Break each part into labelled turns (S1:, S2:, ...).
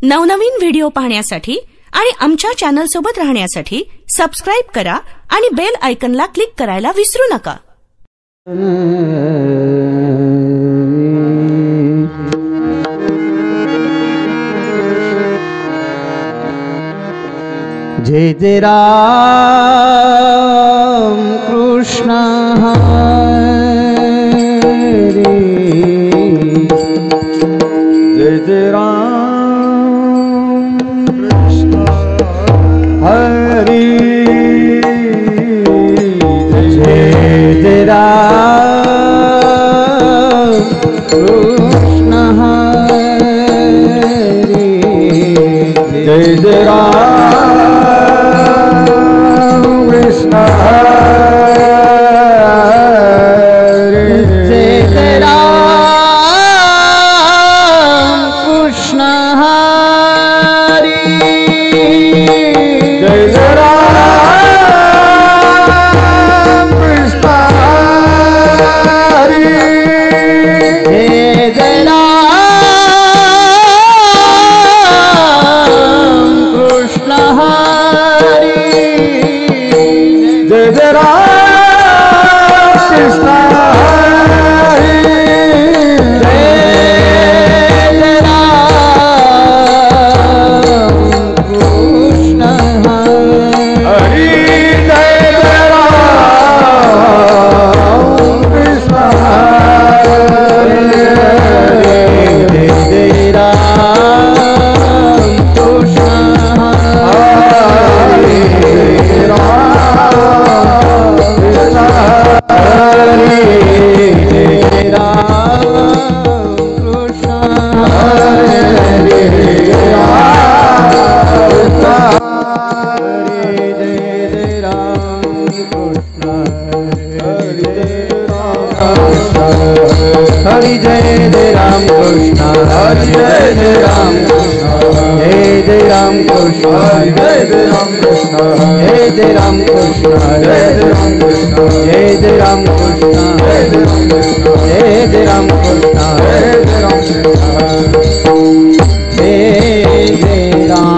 S1: नवनवीन व्हिडिओ पाहण्यासाठी आणि आमच्या चॅनल सोबत राहण्यासाठी सबस्क्राइब करा आणि बेल आयकॉनला क्लिक करायला विसरू नका।
S2: जय जय राम कृष्ण हरे, जय जय राम कृष्ण हरे, जय जय राम कृष्ण हरे, जय जय राम कृष्ण हरे, जय जय राम कृष्ण हरे, जय जय राम कृष्ण हरे, जय जय राम कृष्ण हरे, जय जय राम कृष्ण हरे, जय जय राम कृष्ण हरे, जय जय राम कृष्ण हरे, जय जय राम कृष्ण हरे, हरि जय जय राम कृष्ण हरि जय जय राम कृष्ण जय जय राम कृष्ण जय जय राम कृष्ण जय जय राम कृष्ण जय जय राम कृष्ण जय जय राम कृष्ण जय जय राम कृष्ण जय जय राम कृष्ण जय जय राम कृष्ण जय जय राम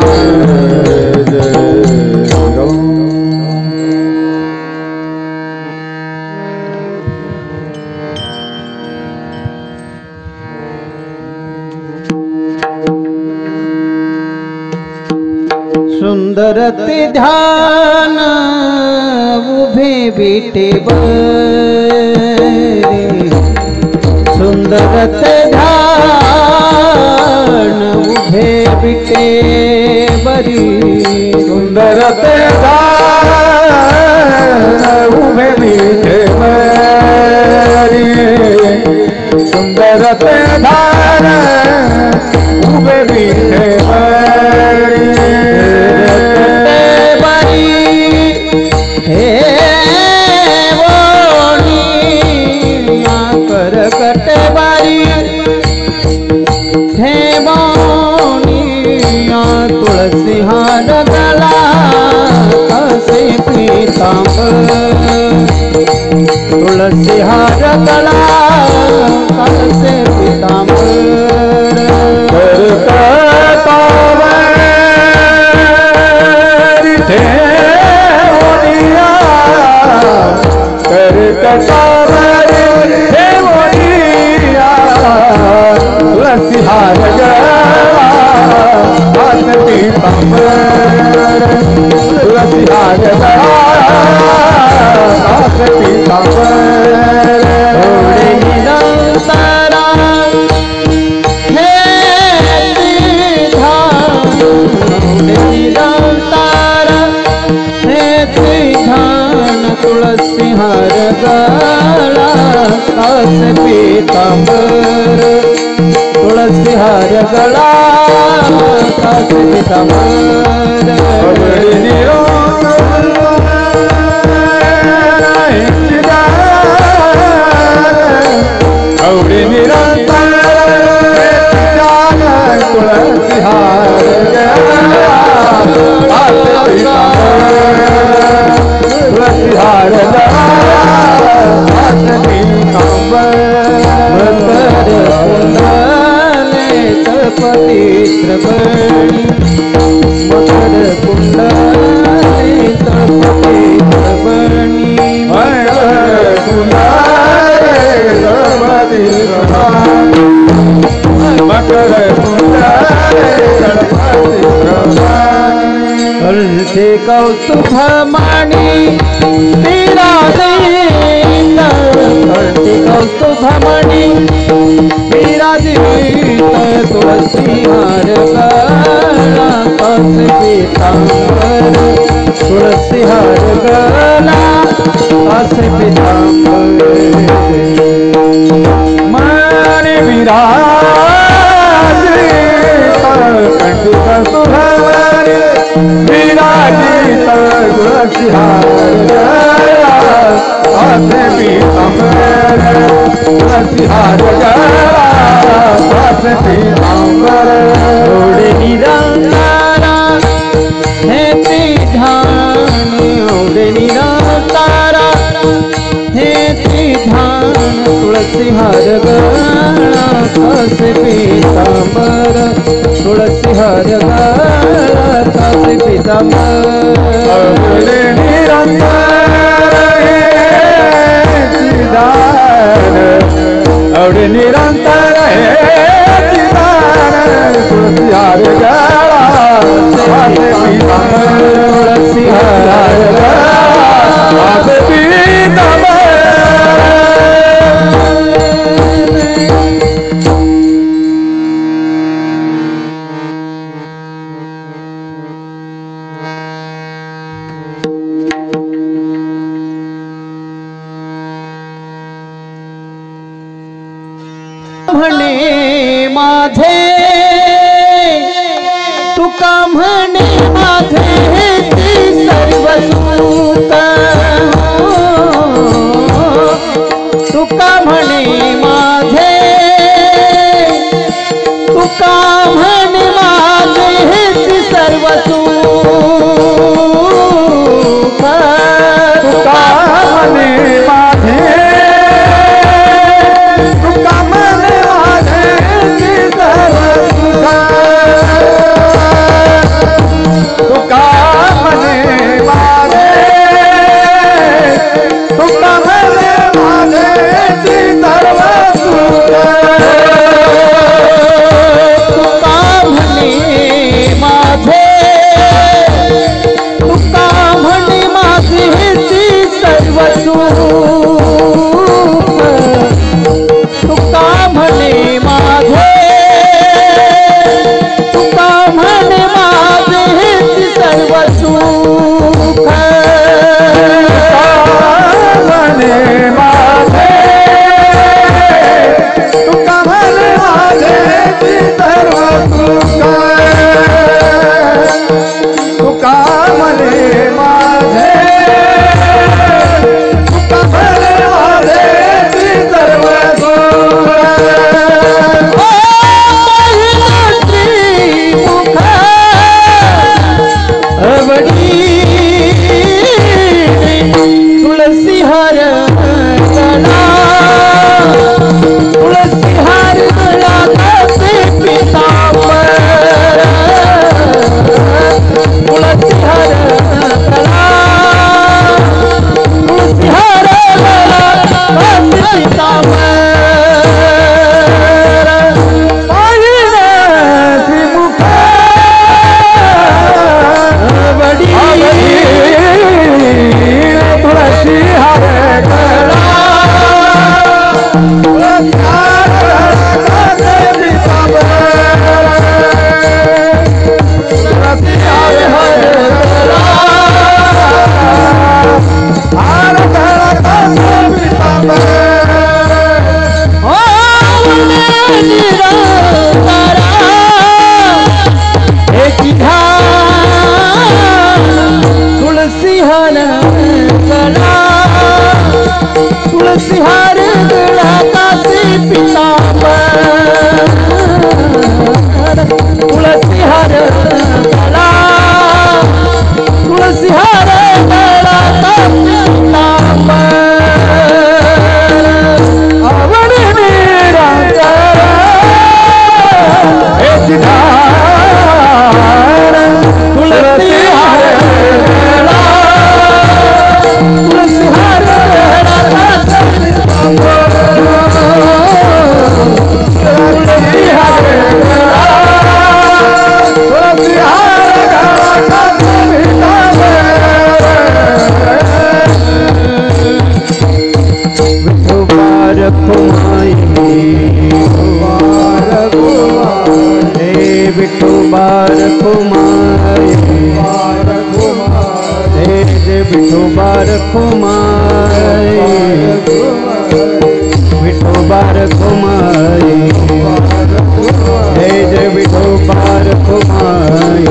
S2: सुंदर ते ध्यान उभे विठेबरी, सुंदर ते ध्यान उभे विठेबरी, सुंदर ते ध्यान उभे विठेबरी, सुंदर ते ध्यान उभे विठेबरी, हे वोनिया कर कटबारी, हे वोनिया तुलसी हार गला कसे पीतांबर, तुलसी हार गला कसे पीतांबर, कर कटावरी हे मोनिया, तुलसी हार गला हाथ पीतांबर, तुलसी हार गला हाथ पीतांबर, थोड़े निरंतरा हे त्रिधाम, थोड़े निरंतरा हे त्रिधाम, तुलसी हार गला कास पीतांबर, तुलसी हार गला कास पीतांबर, अवरी निरंतर तुलसी हार गला कास पीतांबर, तुलसी हार गला कास पीतांबर, पवित्र कौस्तुभमणि विराजित कंठी कौस्तुभमणि विराजित तुलसी हार गला कासे पीतांबर तुलसी हार गला कासे पीतांबर मन विराजित कंठी कौस्तुभमणि विराजित तुलसी हार गला कासे पीतांबर तुलसी हार गला कासे पीतांबर ओढे निरंतारा हे त्रिधान ओढे निरंतारा हे त्रिधान तुलसी हार गला कासे पीतांबर तुलसी हार गला कासे पीतांबर ओढे निरंतारा हे त्रिधान ओढे निरंतारा हे त्रिधान तुलसी हार गला कासे पीतांबर तुलसी हार गला कासे पीतांबर म्हणे माझे तुका म्हणे माझे सर्व सुख तुका म्हणे माझे तुका म्हणे माझे सर्व सुख तुका म्हणे माझे तुका म्हणे तुका म्हणे माझे तुका म्हणे माझे सर्व सुख तुका म्हणे माझे तुका म्हणे माझे सर्व सुख तुका म्हणे माझे तुका म्हणे माझे सर्व सुख म्हणे माझे तुका म्हणे माझे सर्व सुख तुका म्हणे माझे तुका म्हणे माझे सर्व सुख तुलसी हार गला तुलसी हार गला कासे पीतांबर तुलसी हार गला तुलसी हार गला कासे पीतांबर पाहिजे मुख बडी तुलसी हार गला कासे पीतांबर तुलसी हार गला हार गला कासे पीतांबर ओ निरंतरा एक ध्यान तुलसी हार गला तुलसी हार गला कासे पीतांबर तुलसी हार गला तुलसी हार गला कासे पीतांबर आवड निरंतर हे ध्यान तुलसी हार गला तुलसी हार गला कासे पीतांबर तुलसी हार गला तुलसी विठोबार कुमारी जय जय विठोबार कुमारी विठोबार कुमारी जय जय विठोबार कुमारी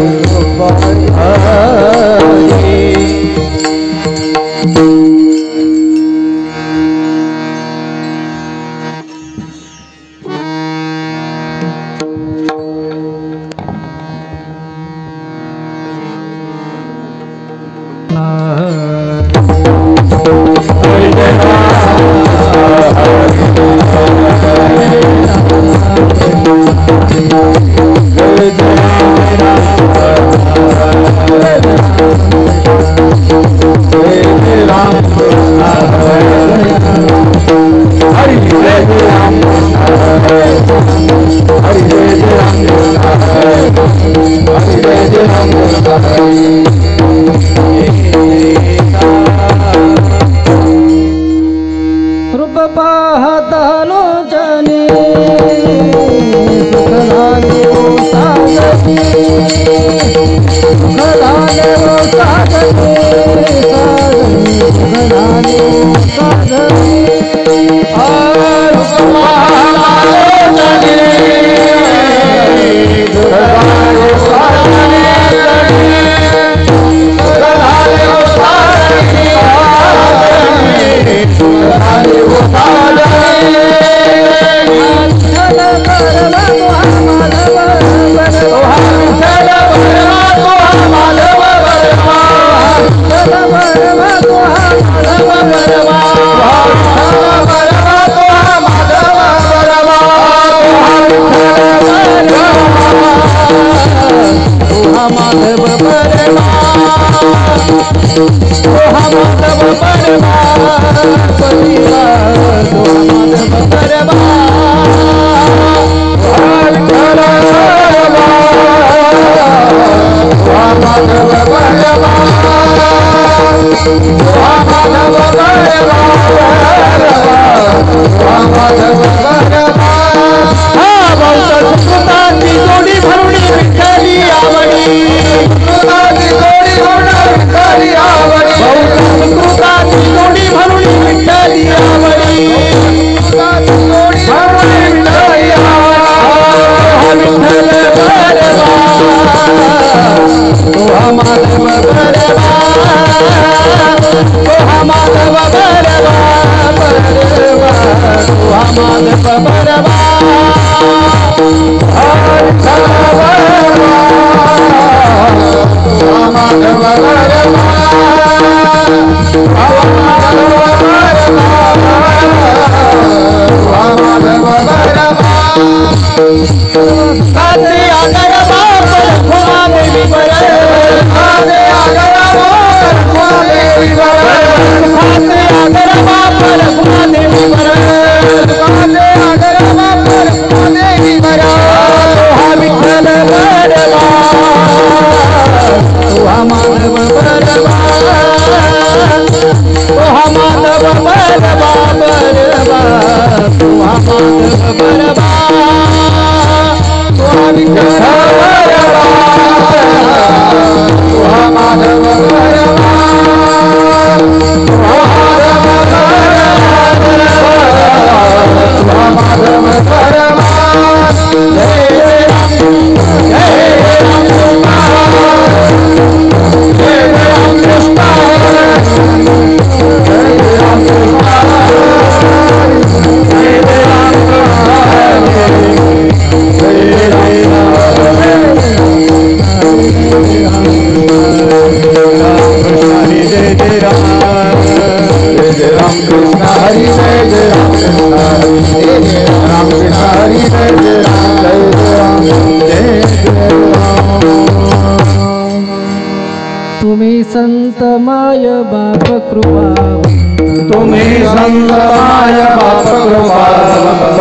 S3: तुम्ही संत माय बाप कृपावंत,
S2: तुम्ही संत माय बाप कृपावंत,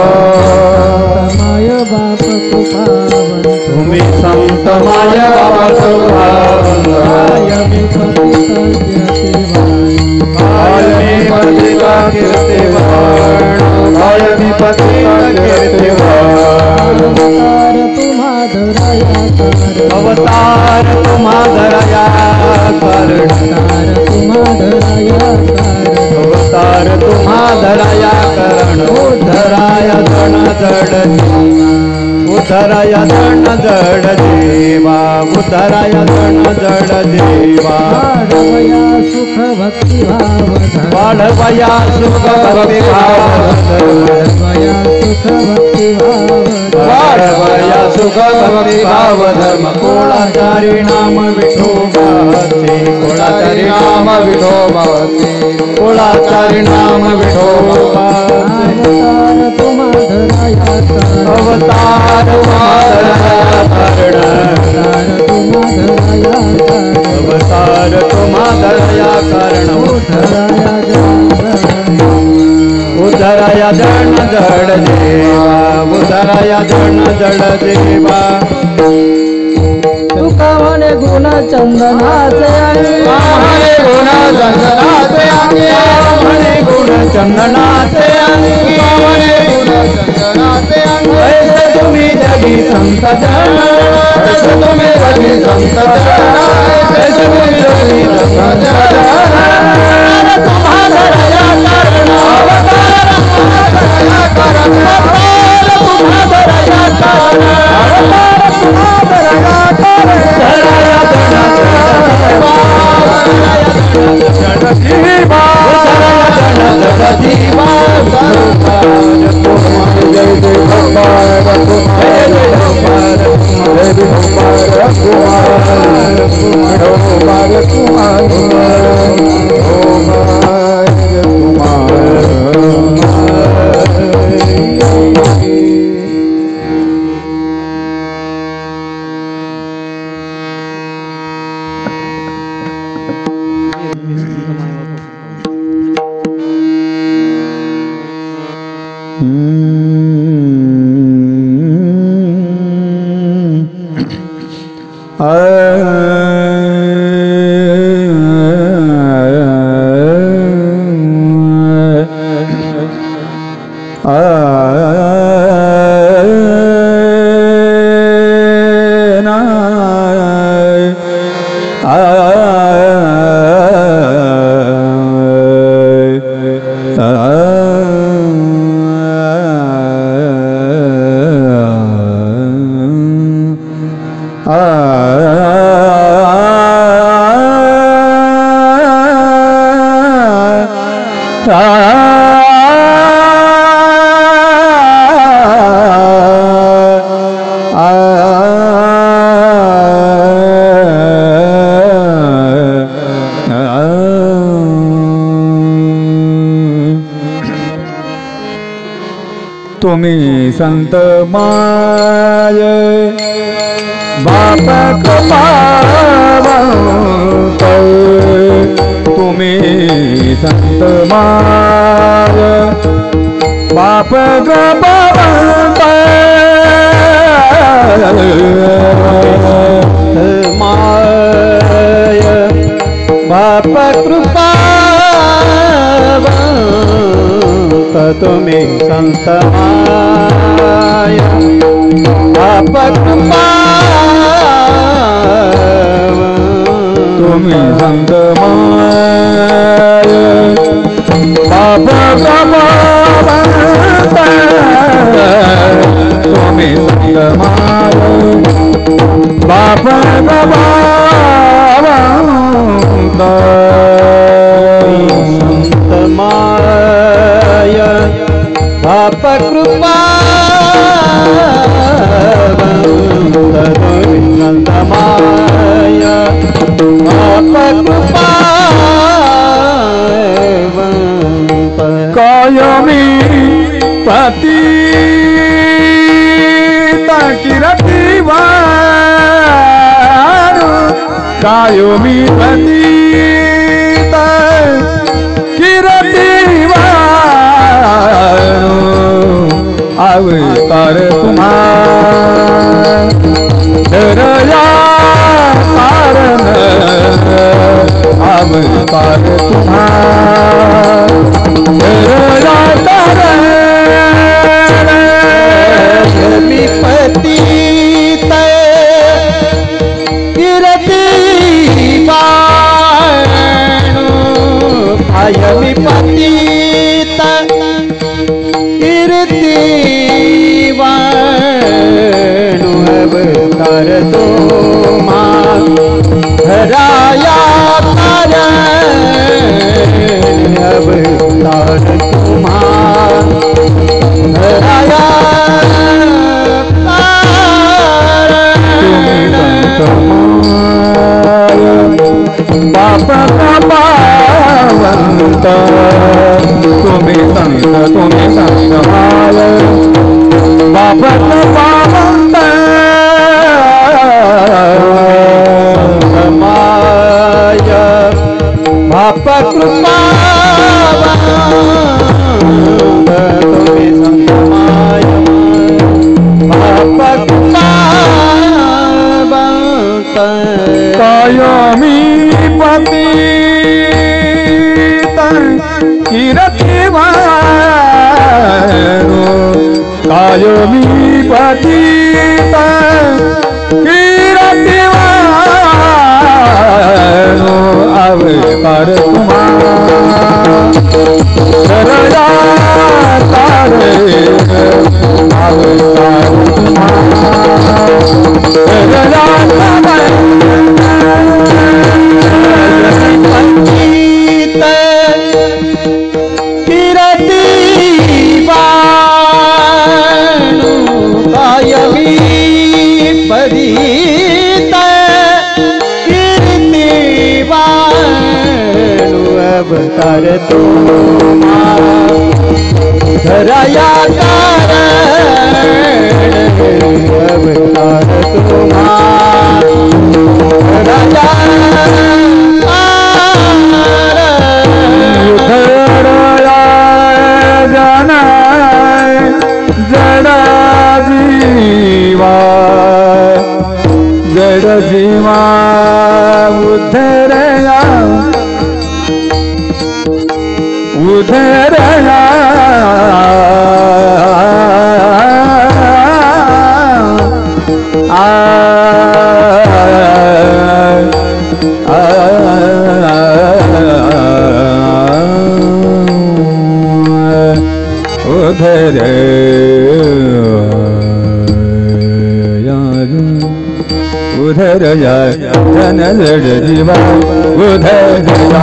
S3: माय बाप कृपावंत,
S2: तुम्ही संत माय बाप कृपावंत,
S3: काय मी पतिता कीर्तिवान,
S2: काय मी पतिता कीर्तिवान,
S3: तुम्हा धराया
S2: अवतार तुम्हा धराया कारण अवतार तुम्हा धराया कारण उधराया धन जड उधराया धन जड देवा उधराया धन जड देवा
S3: सुख भक्ती भाव
S2: वाढवया सुख भक्ती भाव वाढवया सुख भक्ती भाव धर्म कुळाचारी नाम विठोबाचे कुळाचारी नाम विठोबाचे कुळाचारी नाम विठोबाचे अवतार तुम्हाधराया कारण अवतार तुम्हाधराया कारण उधराया जन जड देवा उधराया जन जड देवा
S3: तुका म्हणे गुण चंदनाचे
S2: म्हणे गुण चंदनाचे म्हणे गुण चंदनाचे म्हणे गुण चंदनाचे ऐसे तुम्ही जगी संत जन ऐसे तुम्ही जगी संत जन ऐसे तुम्ही जगी संत जन तुम्हाधराया कारण अवतार तुम्हाधराया कारण तुम्हाधराया कारण अवतार तुम्हाधराया कारण धराया जन जीवा धराया जन जीवा जय जय भगवान जय जय भगवान जय जय भगवान तुम्ही संत माय बाप कृपावंत तुम्ही संत माय बाप कृपावंत माय बाप कृपावंत तुम्ही संत माय बाप तुम्ही संत माय बाप तुम्ही संत माय बाप संत माय बाप कृपा संत माय बाप कृपा कायमी पती किरती कायमी पती किरती अवतार तुम्हारा कारण अवतार तुम्हारा कारण विपति संत तुम्ही संतमाय बापत पावंत माय बाप कृपा तुम्ही संतमाय बाप कृपा कायमी पती कीर्तिवानो कायमी पतित कीर्तिवानो अवतार तुम्हारा सरया तारे अवतार तुम्हारा सरया अवतार तुम्हारा धराया कारण अवतार तुम्हारा धराया जाना जड़ा जीवा जड़ जीवा उद्धरया उधरया उधरया जन जड़ जीवा उधरया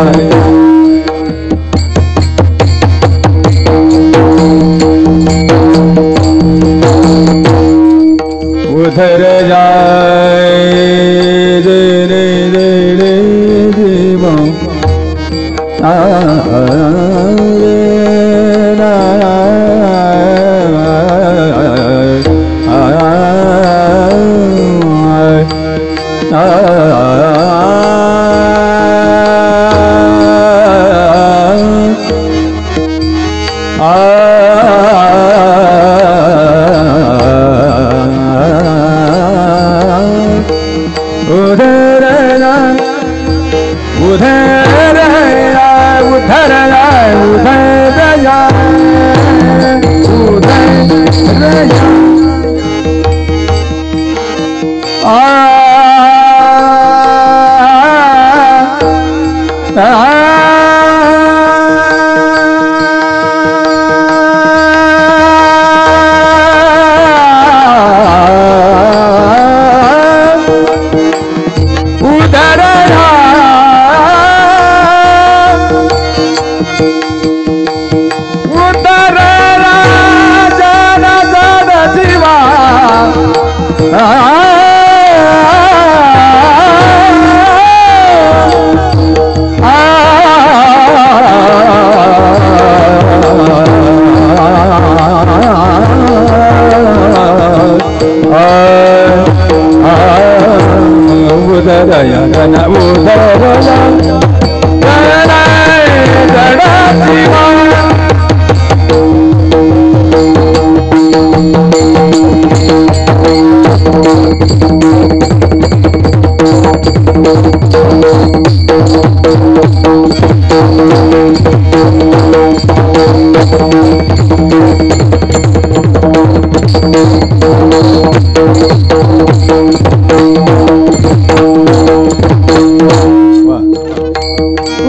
S2: उधर जाए रे रे रे रे जीवा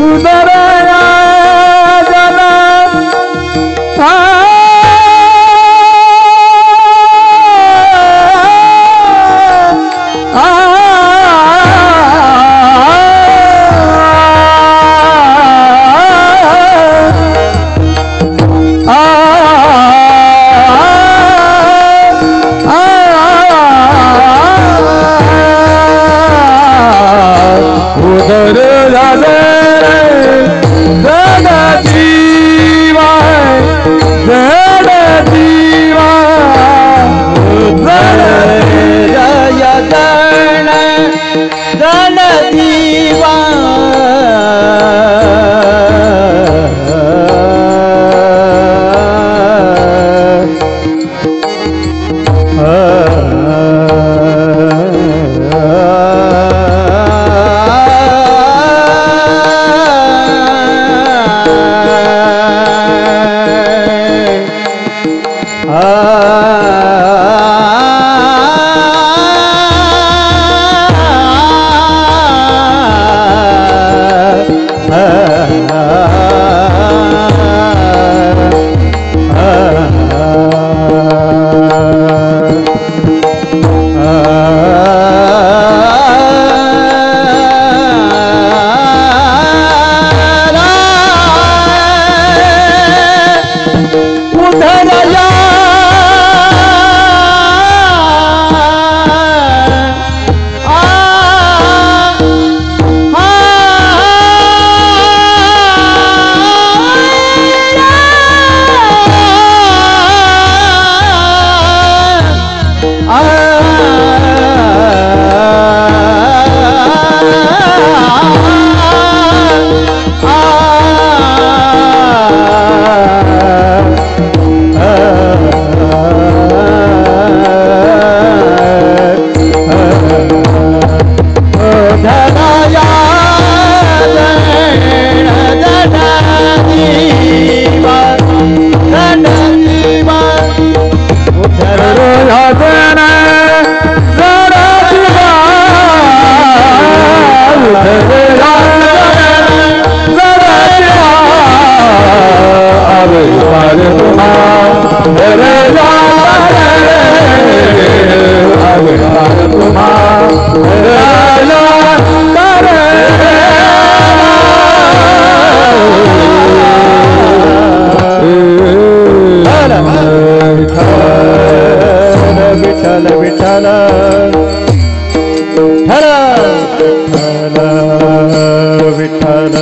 S2: उदरया जना धराया जीवा विठ्ठल विठ्ठल विठ्ठल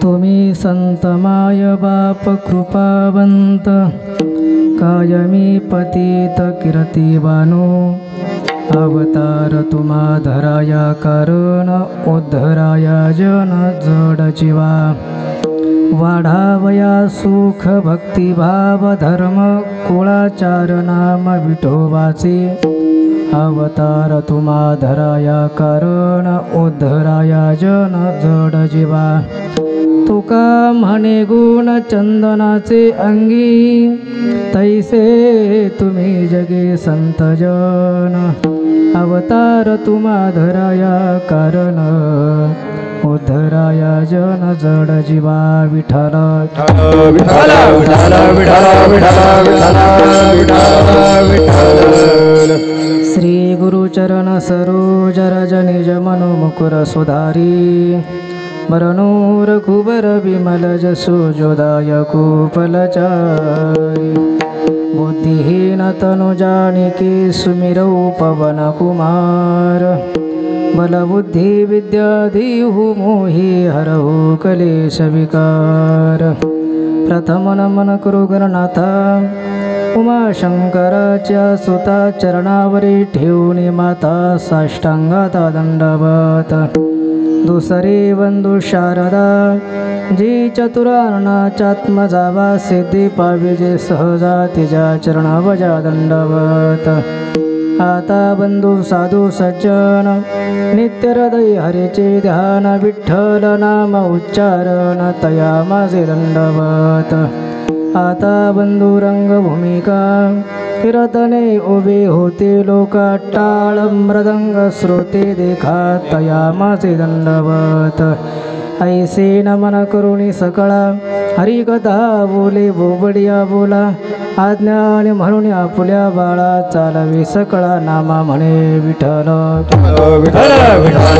S3: तुम्ही संतमाय बाप कृपावंत कायमी पतित कीर्तिवानो अवतार तुम्हा धराया कारण उद्धराया जन जड जीवा वाढावया सुख भक्तिभाव धर्म कुळाचार नाम विठोबाचे अवतार तुम्हा धराया कारण उद्धराया जन जड जीवा तुका म्हणे गुण चंदनाचे अंगी तैसे तुम्ही जगे संत जन अवतार तुम्हा धराया कारण उद्धराया जन जड जीवा विठ्ठल
S2: विठ्ठल विठ्ठल विठ्ठल विठ्ठल विठ्ठल
S3: श्री गुरुचरण सरोज रज निज मनो मुकुर सुधारी मरणो रघुबर विमल जसो जोदायको फलचारी बुद्धिहीन तनु जानिके सुमिरौ पवन कुमार बलबुद्धि विद्या दीहु मोहि हरहु कलेश विकार प्रथम नमन करो गणनाथा उमाशंकराच्या सुता चरणावरी ठेवून माता साष्टांगाता दंडवत दुसरे वंदू शारदा जी चतुरार्णाचात्मजावा सिद्धी पाविजे सहजा तिच्या चरणावजा दंडवत आता बंधू साधू सज्जन नित्य हृदय हरेचे ध्यान विठ्ठल नाम उच्चारण तया माझे दंडवत आता बंधू रंगभूमिका कीर्तने उभे होते लोका टाळ मृदंग श्रोते देखा तया माझे दंडवत ऐसे नमन करुणी सकळा हरिकथा बोले बोबडिया बोला आज्ञाने म्हणून आपुल्या बाळा चालवी सकळा नामा म्हणे विठ्ठल
S2: विठ्ठल विठ्ठल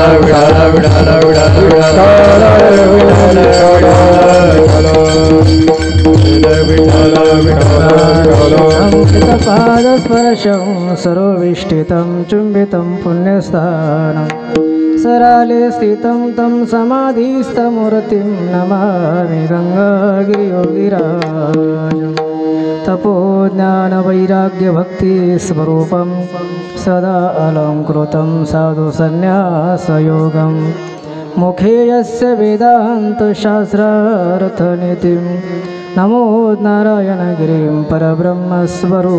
S2: विठ्ठल विठ्ठल
S3: पाद स्पर्शं सर्वविष्टितं चुंबितं पुण्यस्थानं सराले स्थितं तं समाधिस्थमूर्तिं नमामि गंगागिरियोगिराजं तपो ज्ञान वैराग्य भक्ति स्वरूपं सदा अलंकृतं साधु संन्यासयोगं मुखे यस्य वेदांत शास्त्रार्थनीतिं नमो नारायणगिरिं परब्रह्मस्वरूपं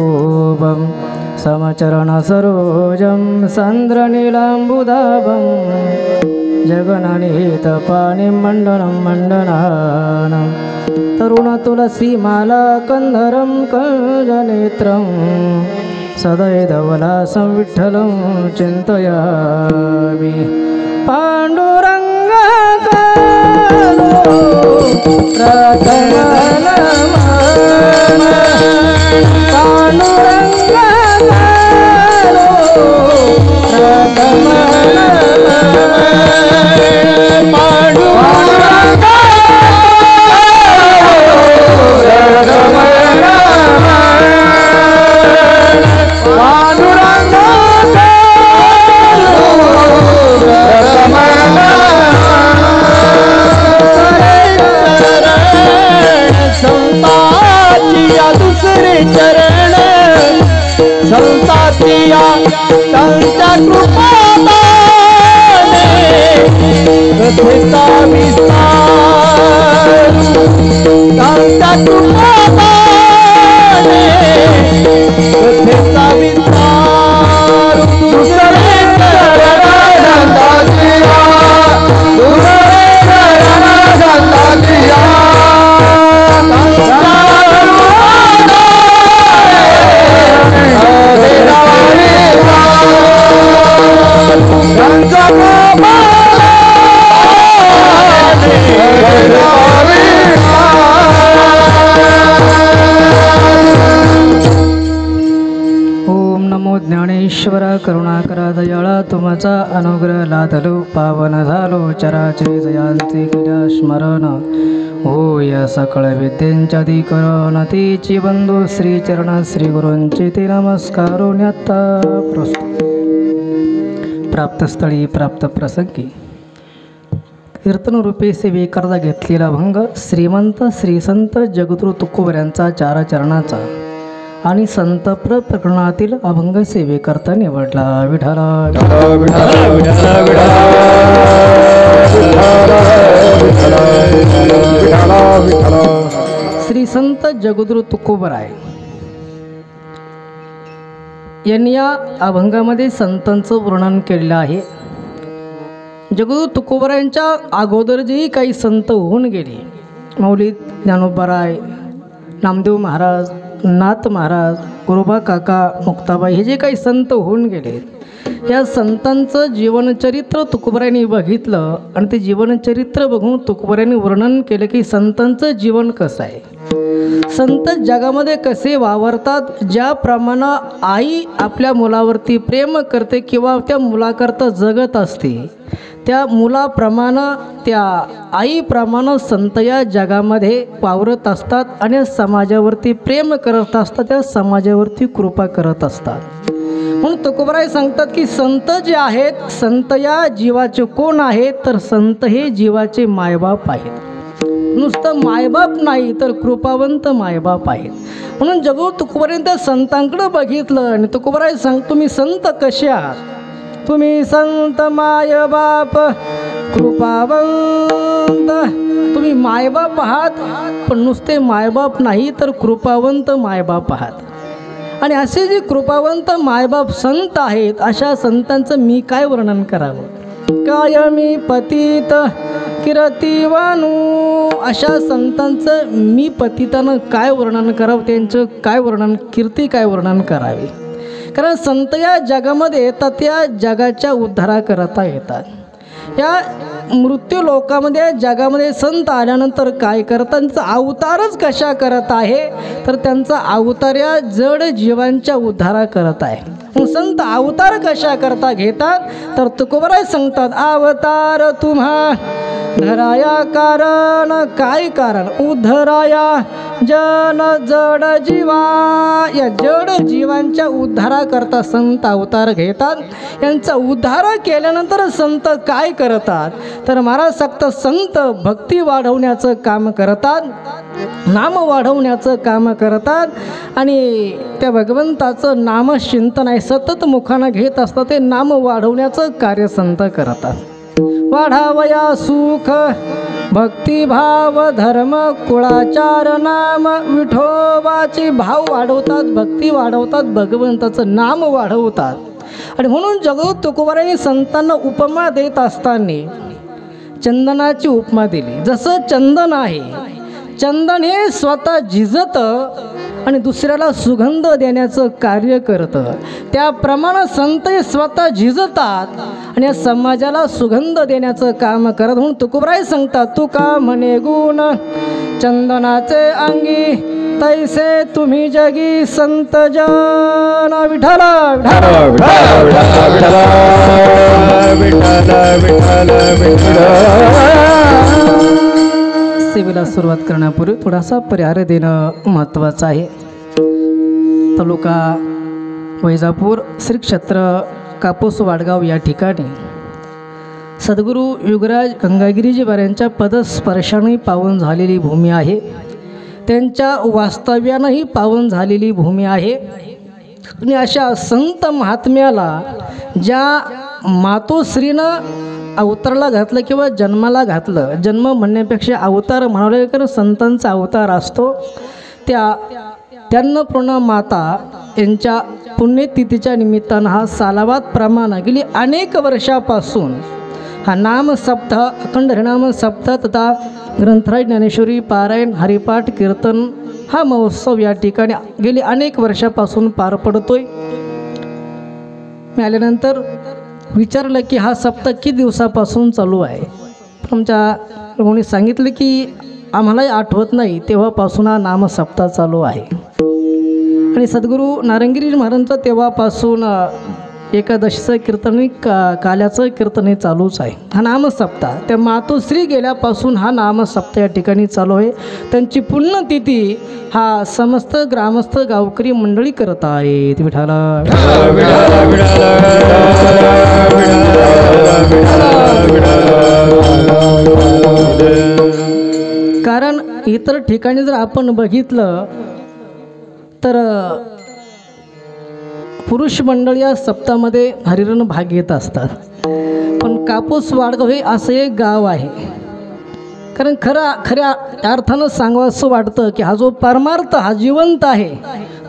S3: समचरणसरोजं सान्द्रनीलाम्बुधावं जगन्निहितपाणिं मण्डनं मण्डनानं तरुणतुलसीमाला कन्धरं कञ्जनेत्रं सदैधवलासं विठ्ठलं चिन्तयामि पाण्डुरङ्गकालो
S2: संतातिया त्यांच्या कृपादाने कथेचा विस्तार त्यांच्या कृपादाने कथेचा विस्तार दुसरे करणाऱ्यांचा दुसरे करणाऱ्यांचा
S3: ओम नमो ज्ञानेश्वर करुणाकरा दयाळा तुमचा अनुग्रह लादलो पावन झालो चराचरी जयांचे केल्या स्मरण होय सकळ विद्यांच्या अधिकरण तीची बंधू श्रीचरण श्री गुरूंचे ते नमस्कारो न्याता प्रस्तुत प्राप्तस्थळी प्राप्त प्रसंगी कीर्तनरूपी सेवेकरता घेतलेला भंग श्रीमंत श्री संत जगद्गुरु तुकोबऱ्यांचा चारचरणाचा आणि संतप्र प्रकरणातील अभंग सेवेकरता निवडला विठ्ठला श्री संत जगद्गुरु तुकोबराय यांनी या अभंगामध्ये संतांचं वर्णन केलेलं आहे. जगद्गुरु तुकोबरायांच्या अगोदर जेही काही संत होऊन गेले, माऊली ज्ञानोबाराय, नामदेव महाराज, नाथ महाराज, गुरुबा काका, मुक्ताबाई हे जे काही संत होऊन गेले, या संतांचं जीवनचरित्र तुकोबरायांनी बघितलं आणि ते जीवनचरित्र बघून तुकोबरायांनी वर्णन केलं की संतांचं जीवन कसं आहे, संत जगामध्ये कसे वावरतात. ज्याप्रमाणे आई आपल्या मुलावरती प्रेम करते किंवा त्या मुलाकरता जगत असते, त्या मुलाप्रमाणे त्या आईप्रमाणे संत या जगामध्ये वावरत असतात आणि समाजावरती प्रेम करत असतात, त्या समाजावरती कृपा करत असतात. म्हणून तुकोबराय सांगतात की संत जे आहेत, संत या जीवाचे कोण आहेत तर संत हे जीवाचे मायबाप आहेत. नुसतं मायबाप नाही तर कृपावंत मायबाप आहेत. म्हणून जगद्गुरु तुकोबरायांनी त्या संतांकडे बघितलं आणि तुकोबराय सांग तुम्ही संत कसे आहात, तुम्ही संत मायबाप कृपावंत, तुम्ही मायबाप आहात पण नुसते मायबाप नाही तर कृपावंत मायबाप आहात. आणि असे जे कृपावंत मायबाप संत आहेत, अशा संतांचं मी काय वर्णन करावं, काय मी पतित किरतीवानू, अशा संतांचं मी पतितानं काय वर्णन करावं, त्यांचं काय वर्णन, कीर्ती काय वर्णन करावे. कारण संत या जगामध्ये येतात, त्या जगाच्या उद्धारा करता येतात. या मृत्यू लोकामध्ये जगामध्ये संत आल्यानंतर काय करतात, त्यांचा अवतारच कशा करत आहे, तर त्यांचा अवतार या जड जीवांच्या उद्धारा करत आहे. मग संत अवतार कशा करता घेतात, तर तुकोबराय सांगतात, अवतार तुम्हा धराया कारण, काय कारण, उद्धराया जन जड जीवा. या जड जीवांच्या उद्धारा करता संत अवतार घेतात. यांचा उद्धार केल्यानंतर संत काय करतात, तर महाराज सांगतात संत भक्ती वाढवण्याचं काम करतात, नाम वाढवण्याचं काम करतात. आणि त्या भगवंताचं नामचिंतन आहे सतत मुखानं घेत असतात, ते नाम वाढवण्याचं कार्य संत करतात. वाढावया सुख भक्तिभाव धर्म कुळाचार नाम, विठोबाची भाव वाढवतात, भक्ती वाढवतात, भगवंताचं नाम वाढवतात. आणि म्हणून जगद्गुरु तुकोबारायांनी संतांना उपमा देत असताना चंदनाची उपमा दिली. जसं चंदन आहे, चंदन हे स्वतः झिजतं आणि दुसऱ्याला सुगंध देण्याचं कार्य करतं, त्याप्रमाणे संत हे स्वतः झिजतात आणि या समाजाला सुगंध देण्याचं काम करत. म्हणून तुकोबराय सांगतात, तुका म्हणे गुण चंदनाचे अंगी, तैसे तुम्ही जगी संत जन. विठ्ठल सेवेला सुरुवात करण्यापूर्वी थोडासा परिहार देणं महत्त्वाचं आहे. तालुका वैजापूर श्री क्षेत्र कापूस वाडगाव या ठिकाणी सद्गुरू युगराज गंगागिरीजी महाराजांच्या पदस्पर्शाने पावन झालेली भूमी आहे, त्यांच्या वास्तव्यानंही पावन झालेली भूमी आहे. आणि अशा संत महात्म्याला ज्या मातोश्रीनं अवतारला घातलं किंवा जन्माला घातलं, जन्म म्हणण्यापेक्षा अवतार म्हणाले, कारण संतांचा अवतार असतो, त्यांना पूर्ण माता यांच्या पुण्यतिथीच्या निमित्तानं हा सालावात प्रमाण गेली अनेक वर्षापासून हा नाम सप्ताह, अखंड हरिनाम सप्ताह तथा ग्रंथराज ज्ञानेश्वरी पारायण हरिपाठ कीर्तन हा महोत्सव या ठिकाणी गेली अनेक वर्षापासून पार पडतोय. मी आल्यानंतर विचारलं की हा सप्ताह किती दिवसापासून चालू आहे. आमच्या कोणी सांगितलं की आम्हालाही आठवत नाही, तेव्हापासून हा नाम सप्ताह चालू आहे. आणि सद्गुरू नारायणगिरी महाराजांचं तेव्हापासून एकादशीचं कीर्तन काल्याचं कीर्तन चालूच आहे. हा नाम सप्ताह त्या मातोश्री गेल्यापासून हा नाम सप्ताह या ठिकाणी चालू आहे. त्यांची पुण्यतिथी हा समस्त ग्रामस्थ गावकरी मंडळी करत आहेत. विठाला कारण इतर ठिकाणी जर आपण बघितलं तर पुरुष मंडळ या सप्ताहामध्ये हरिरण भाग घेत असतात, पण कापूस वाडगाव हे असं एक गाव आहे. कारण खऱ्या अर्थानं सांगावं असं वाटतं की हा जो परमार्थ हा जिवंत आहे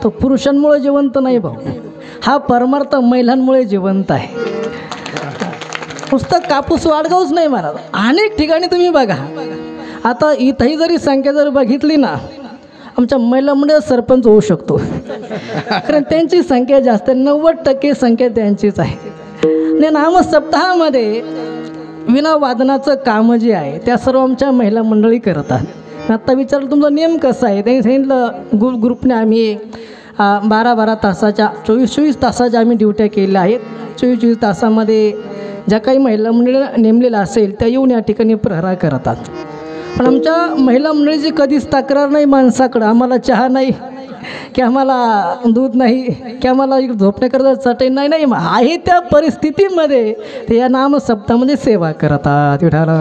S3: तो पुरुषांमुळे जिवंत नाही भाऊ, हा परमार्थ महिलांमुळे जिवंत आहे. पुस्तक कापूस वाडगावच नाही महाराज, अनेक ठिकाणी तुम्ही बघा. आता इथंही जरी संख्या जर बघितली ना, आमच्या महिलांमुळे सरपंच होऊ शकतो, कारण त्यांची संख्या जास्त, 90% संख्या त्यांचीच आहे. आणि नाम सप्ताहामध्ये विना वादनाचं काम जे आहे त्या सर्व आमच्या महिला मंडळी करतात. आत्ता विचारलं तुमचा नेम कसा आहे, त्यांनी सांगितलं ग्रुपने आम्ही 12-12 तासाच्या 24-24 तासाच्या आम्ही ड्युट्या केलेल्या आहेत. 24-24 तासामध्ये ज्या काही महिला मंडळी नेमलेल्या असेल त्या येऊन या ठिकाणी प्रहरा करतात. पण आमच्या महिला मंडळीची कधीच तक्रार नाही माणसाकडं, आम्हाला चहा नाही की आम्हाला दूध नाही की आम्हाला झोपण्याकरता चटई नाही, नाही आहे त्या परिस्थितीमध्ये ते या नाम सप्ताहामध्ये सेवा करतात. विठाला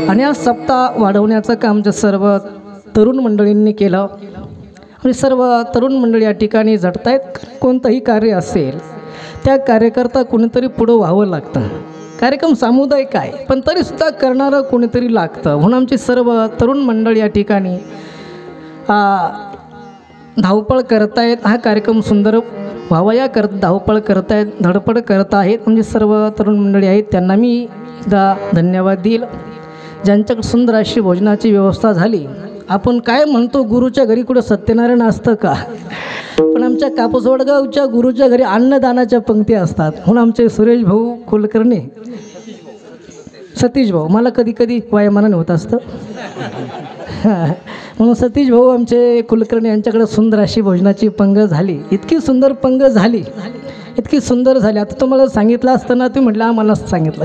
S3: आणि हा सप्ताह वाढवण्याचं काम जे सर्व तरुण मंडळींनी केलं आणि सर्व तरुण मंडळी या ठिकाणी झटत आहेत. कोणतंही कार्य असेल त्या कार्यकर्ता कोणीतरी पुढं व्हावं लागतं. कार्यक्रम सामुदायिक आहे पण तरीसुद्धा करणारं कोणीतरी लागतं. म्हणून आमची सर्व तरुण मंडळी या ठिकाणी धावपळ करतायत. हा कार्यक्रम सुंदर व्हावा या धावपळ करतायत, धडपड करत आहेत. म्हणजे सर्व तरुण मंडळी आहेत त्यांना मी एकदा धन्यवाद देईल. ज्यांच्याकडे सुंदर अशी भोजनाची व्यवस्था झाली आपण काय म्हणतो गुरुच्या घरी कुठं सत्यनारायण असतं का? पण आमच्या कापूस वडगावच्या गुरुच्या घरी अन्नदानाच्या पंक्ती असतात. म्हणून आमचे सुरेश भाऊ कुलकर्णी, सतीश भाऊ, मला कधी कधी वायमानाने होत असतं म्हणून सतीश भाऊ आमचे कुलकर्णी यांच्याकडे सुंदर अशी भोजनाची पंगत झाली. इतकी सुंदर पंगत झाली, इतकी सुंदर झाली. आता तुम्हाला सांगितलं असतं ना, तुम्ही म्हटलं आम्हाला सांगितलं.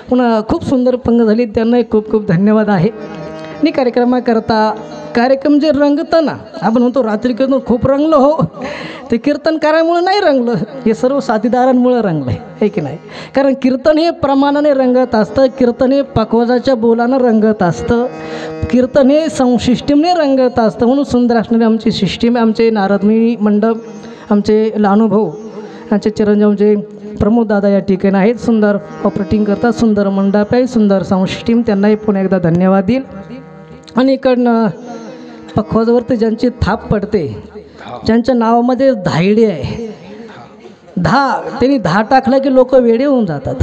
S3: पुन्हा खूप सुंदर पंगत झाली, त्यांनाही खूप खूप धन्यवाद आहे. आणि कार्यक्रमाकरता कार्यक्रम जे रंगतं ना, आपण म्हणतो रात्री कीर्तन खूप रंगलं, हो ते कीर्तनकारामुळे नाही रंगलं, हे सर्व साथीदारांमुळे रंगलं आहे की नाही? कारण कीर्तन हे प्रमाणाने रंगत असतं, कीर्तन हे पकवाजाच्या बोलानं रंगत असतं, कीर्तन हे सिस्टीमने रंगत असतं. म्हणून सुंदर असणारी आमची सिस्टीम, आमचे नारदमुनी मंडप, आमचे लानूभाऊ, आमचे चिरंजीव, आमचे प्रमोद दादा या ठिकाणी आहेत, सुंदर ऑपरेटिंग करतात, सुंदर मंडप आहे, सुंदर साऊंड सिस्टीम, त्यांनाही पुन्हा एकदा धन्यवाद देईल. आणि इकडनं पखवाजावरती ज्यांची थाप पडते, ज्यांच्या नावामध्ये धायडे आहे, त्यांनी 10 टाकला की लोक वेडे होऊन जातात,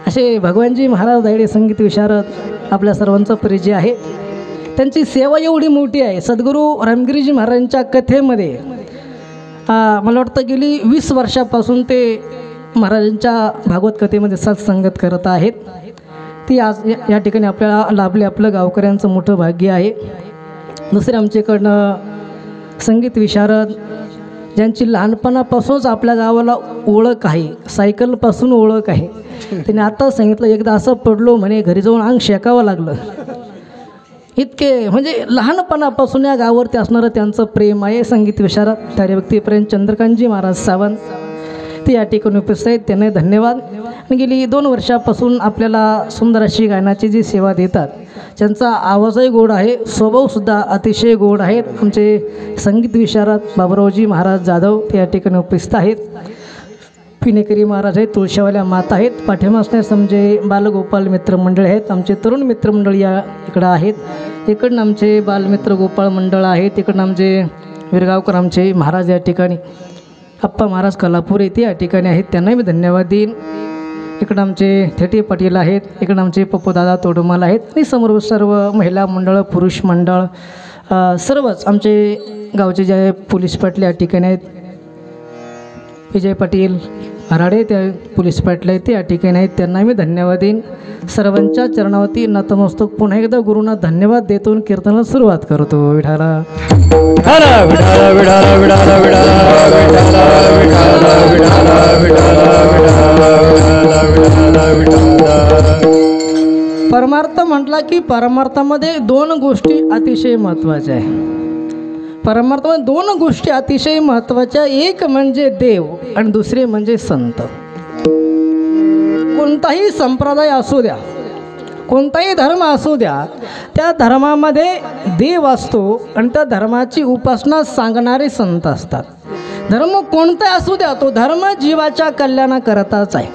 S3: असे भगवानजी महाराज धायडे संगीत विशारद आपल्या सर्वांचा परिचय आहे. त्यांची सेवा एवढी मोठी आहे. सद्गुरू रामगिरीजी महाराजांच्या कथेमध्ये मला वाटतं गेली 20 वर्षापासून ते महाराजांच्या भागवत कथेमध्ये सत्संगत करत आहेत. ती आज या ठिकाणी आपल्याला लाभले, आपलं गावकऱ्यांचं मोठं भाग्य आहे. दुसरे आमच्याकडनं संगीत विशारद, ज्यांची लहानपणापासूनच आपल्या गावाला ओळख आहे, सायकलपासून ओळख आहे. त्याने आता सांगितलं, एकदा असं पडलो म्हणे, घरी जाऊन अंग शेकावं लागलं. इतके म्हणजे लहानपणापासून या गावावरती असणारं त्यांचं प्रेम आहे. संगीत विशारद त्या व्यक्ती चंद्रकांतजी महाराज सावंत ते या ठिकाणी उपस्थित आहेत, त्यांना धन्यवाद. गेली 2 वर्षापासून आपल्याला सुंदर अशी गायनाची जी सेवा देतात, ज्यांचा आवाजही गोड आहे, स्वभावसुद्धा अतिशय गोड आहेत, आमचे संगीत विशारद बाबुरावजी महाराज जाधव ते या ठिकाणी उपस्थित आहेत. पिणेकरी महाराज आहेत, तुळशीवाल्या माता आहेत, पाठिंबा असणारे आमचे बालगोपाल मित्रमंडळ आहेत, आमचे तरुण मित्रमंडळ या इकडं आहेत. इकडनं आमचे बालमित्र गोपाळ मंडळ आहेत, इकडनं आमचे विरगावकर आमचे महाराज या ठिकाणी, अप्पा महाराज कलापूर येथे या ठिकाणी आहेत, त्यांनाही मी धन्यवाद देईन. इकडं आमचे थेटे पाटील आहेत, इकडं आमचे पप्पूदादा तोडुमाल आहेत, आणि समोर सर्व महिला मंडळ, पुरुष मंडळ, सर्वच आमचे गावचे जे पोलीस पाटील या ठिकाणी आहेत, विजय पाटील हराडे त्या पोलीस पाटील आहेत ते या ठिकाणी आहेत, त्यांना मी धन्यवाद देईन. सर्वांच्या चरणावरती नतमस्तक पुन्हा एकदा गुरुंना धन्यवाद देतो, कीर्तनाला सुरुवात करतो. विठाला परमार्थ म्हटला की परमार्थामध्ये 2 गोष्टी अतिशय महत्त्वाच्या आहे. परमार्थामध्ये 2 गोष्टी अतिशय महत्त्वाच्या, एक म्हणजे देव आणि दुसरे म्हणजे संत. कोणताही संप्रदाय असू द्या, कोणताही धर्म असू द्या, त्या धर्मामध्ये देव असतो आणि त्या धर्माची उपासना सांगणारे संत असतात. धर्म कोणता असू द्या, तो धर्म जीवाच्या कल्याणाकरताच आहे.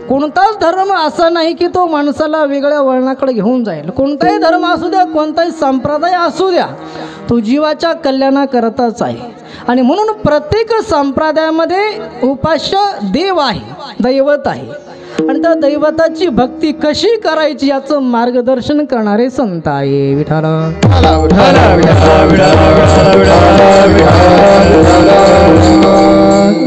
S3: कोणताच धर्म असा नाही की तो माणसाला वेगळ्या वळणाकडे घेऊन जाईल. कोणताही धर्म असू द्या, कोणताही संप्रदाय असू द्या, तो जीवाच्या कल्याणाकरताच आहे. आणि म्हणून प्रत्येक संप्रदायामध्ये उपास्य देव आहे, दैवत आहे, आणि त्या दैवताची भक्ती कशी करायची याचं मार्गदर्शन करणारे संत आहे. विठाला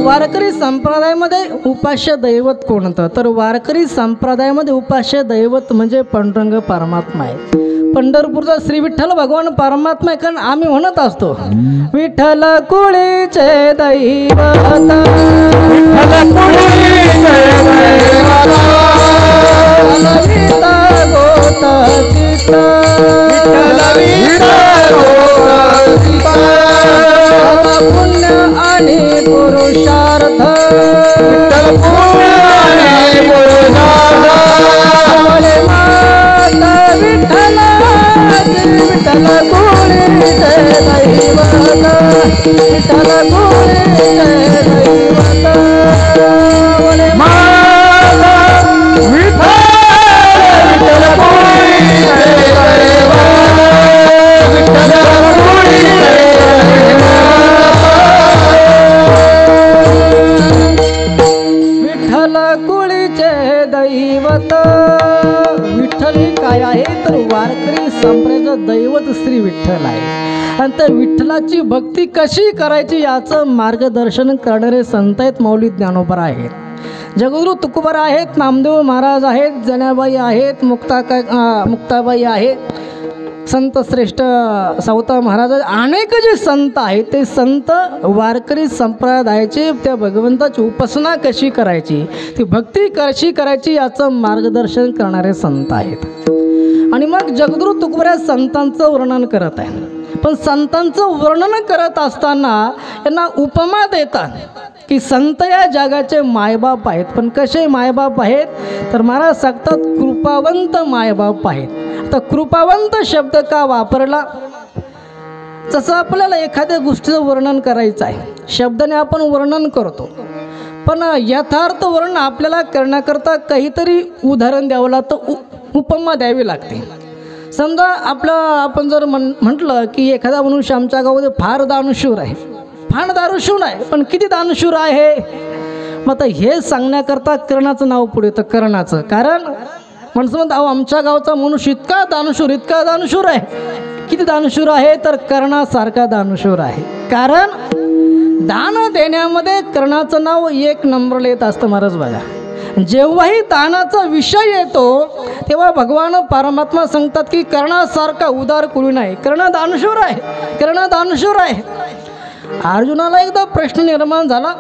S3: वारकरी संप्रदायामध्ये उपास्य दैवत कोणतं, तर वारकरी संप्रदायामध्ये उपास्य दैवत म्हणजे पांडुरंग परमात्मा आहे. पंढरपूरचा श्री विठ्ठल भगवान परमात्मा आहे. कारण आम्ही म्हणत असतो विठ्ठल कुळीचे दैवत, पुण्य आणि पुरुषार्थ, विठ्ठल विठ्ठल कुळीचे दैवत, विठ्ठल कुळीचे दैवत, विठ्ठल कुळीचे दैवत, विठ्ठली काय आहे तर वारकरी संप्रदायाचं दैवत श्री विठ्ठल आहे आणि त्या विठ्ठलाची भक्ती कशी करायची याचं मार्गदर्शन करणारे संत आहेत माऊली ज्ञानोबा आहेत, जगद्गुरु तुकोबा आहेत, नामदेव महाराज आहेत, जनाबाई आहेत, मुक्ताबाई आहेत, संत श्रेष्ठ सावता महाराज, अनेक जे संत आहेत ते संत वारकरी संप्रदायाचे त्या भगवंताची उपासना कशी करायची, ती भक्ती कशी करायची याचं मार्गदर्शन करणारे संत आहेत. आणि मग जगद्गुरु तुकोबा संतांचं वर्णन करत आहे. पण संतांचं वर्णन करत असताना यांना उपमा देतात की संत या जगाचे मायबाप आहेत. पण कसे मायबाप आहेत तर महाराज सांगतात कृपावंत मायबाप आहेत. तर कृपावंत शब्द का वापरला, जसं आपल्याला एखाद्या गोष्टीचं वर्णन करायचं आहे, शब्दाने आपण वर्णन करतो, पण यथार्थ वर्णन आपल्याला करण्याकरता काहीतरी उदाहरण द्यावं लागतं, उपमा द्यावी लागते. समजा आपण जर म्हटलं की एखादा मनुष्य आमच्या गावामध्ये फार दानशूर आहे, फार दानशूर आहे, पण किती दानशूर आहे, मग आता हे सांगण्याकरता कर्णाचं नाव पुढे येतं. कर्णाचं कारण माणसं म्हणतात अहो आमच्या गावचा मनुष्य इतका दानशूर आहे, किती दानशूर आहे तर कर्णासारखा दानशूर आहे. कारण दान देण्यामध्ये कर्णाचं नाव एक नंबरला येत असतं. महाराज बघा, जेव्हाही दानाचा विषय येतो तेव्हा भगवान परमात्मा सांगतात की कर्णासारखा उदार कोणी नाही, कर्ण दानशूर आहे. अर्जुनाला एकदा प्रश्न निर्माण झाला.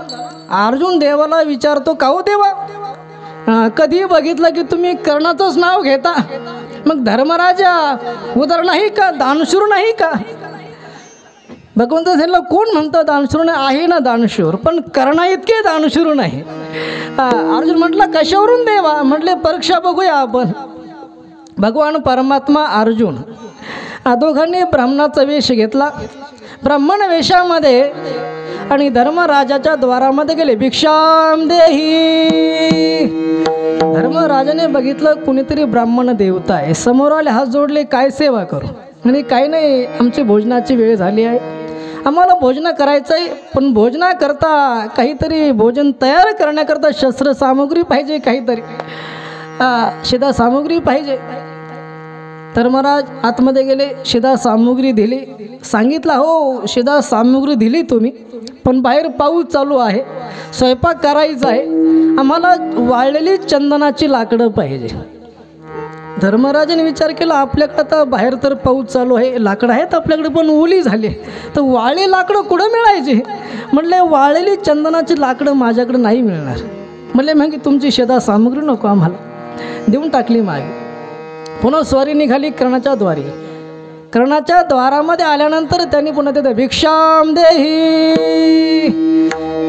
S3: अर्जुन देवाला विचारतो का हो देवा, कधी बघितलं की तुम्ही कर्णाचंच नाव घेता, मग धर्मराजा उदार नाही का, दानशूर नाही का? भगवंत सांगितलं कोण म्हणतं दानशूर नाही, आहे ना दानशूर, पण कर्णा इतके दानशूर नाही. अर्जुन म्हटलं कशावरून देवा, म्हटले परीक्षा बघूया आपण. भगवान परमात्मा अर्जुन दोघांनी ब्राह्मणाचा वेश घेतला. ब्राह्मण वेशामध्ये आणि धर्मराजाच्या द्वारामध्ये गेले. भिक्षाम देही. धर्मराजाने बघितलं कुणीतरी ब्राह्मण देवता आहे, समोर आले, हात जोडले, काय सेवा करू? आणि काही नाही, आमची भोजनाची वेळ झाली आहे, आम्हाला भोजन करायचं आहे, पण भोजनाकरता काहीतरी भोजन तयार करण्याकरता शस्त्र सामग्री पाहिजे, काहीतरी शिदा सामग्री पाहिजे. धर्मराज आतमध्ये गेले, शिदा सामग्री दिली. सांगितलं हो शिदा सामग्री दिली तुम्ही, पण बाहेर पाऊस चालू आहे, स्वयंपाक करायचा आहे, आम्हाला वाळलेली चंदनाची लाकडं पाहिजे. धर्मराजाने विचार केला आपल्याकडं तर बाहेर तर पाऊस चालू आहे, लाकडं आहेत आपल्याकडे, पण ओली झाली, तर वाळली लाकडं कुठं मिळायची? म्हटले वाळलेली चंदनाची लाकडं माझ्याकडे नाही मिळणार. म्हटले मग तुमची शेदा सामग्री नको आम्हाला, देऊन टाकली मागे. पुन्हा स्वारी निघाली कर्णाच्या द्वारी. कर्णाच्या द्वारामध्ये आल्यानंतर त्यांनी पुन्हा तिथे भिक्षाम देही.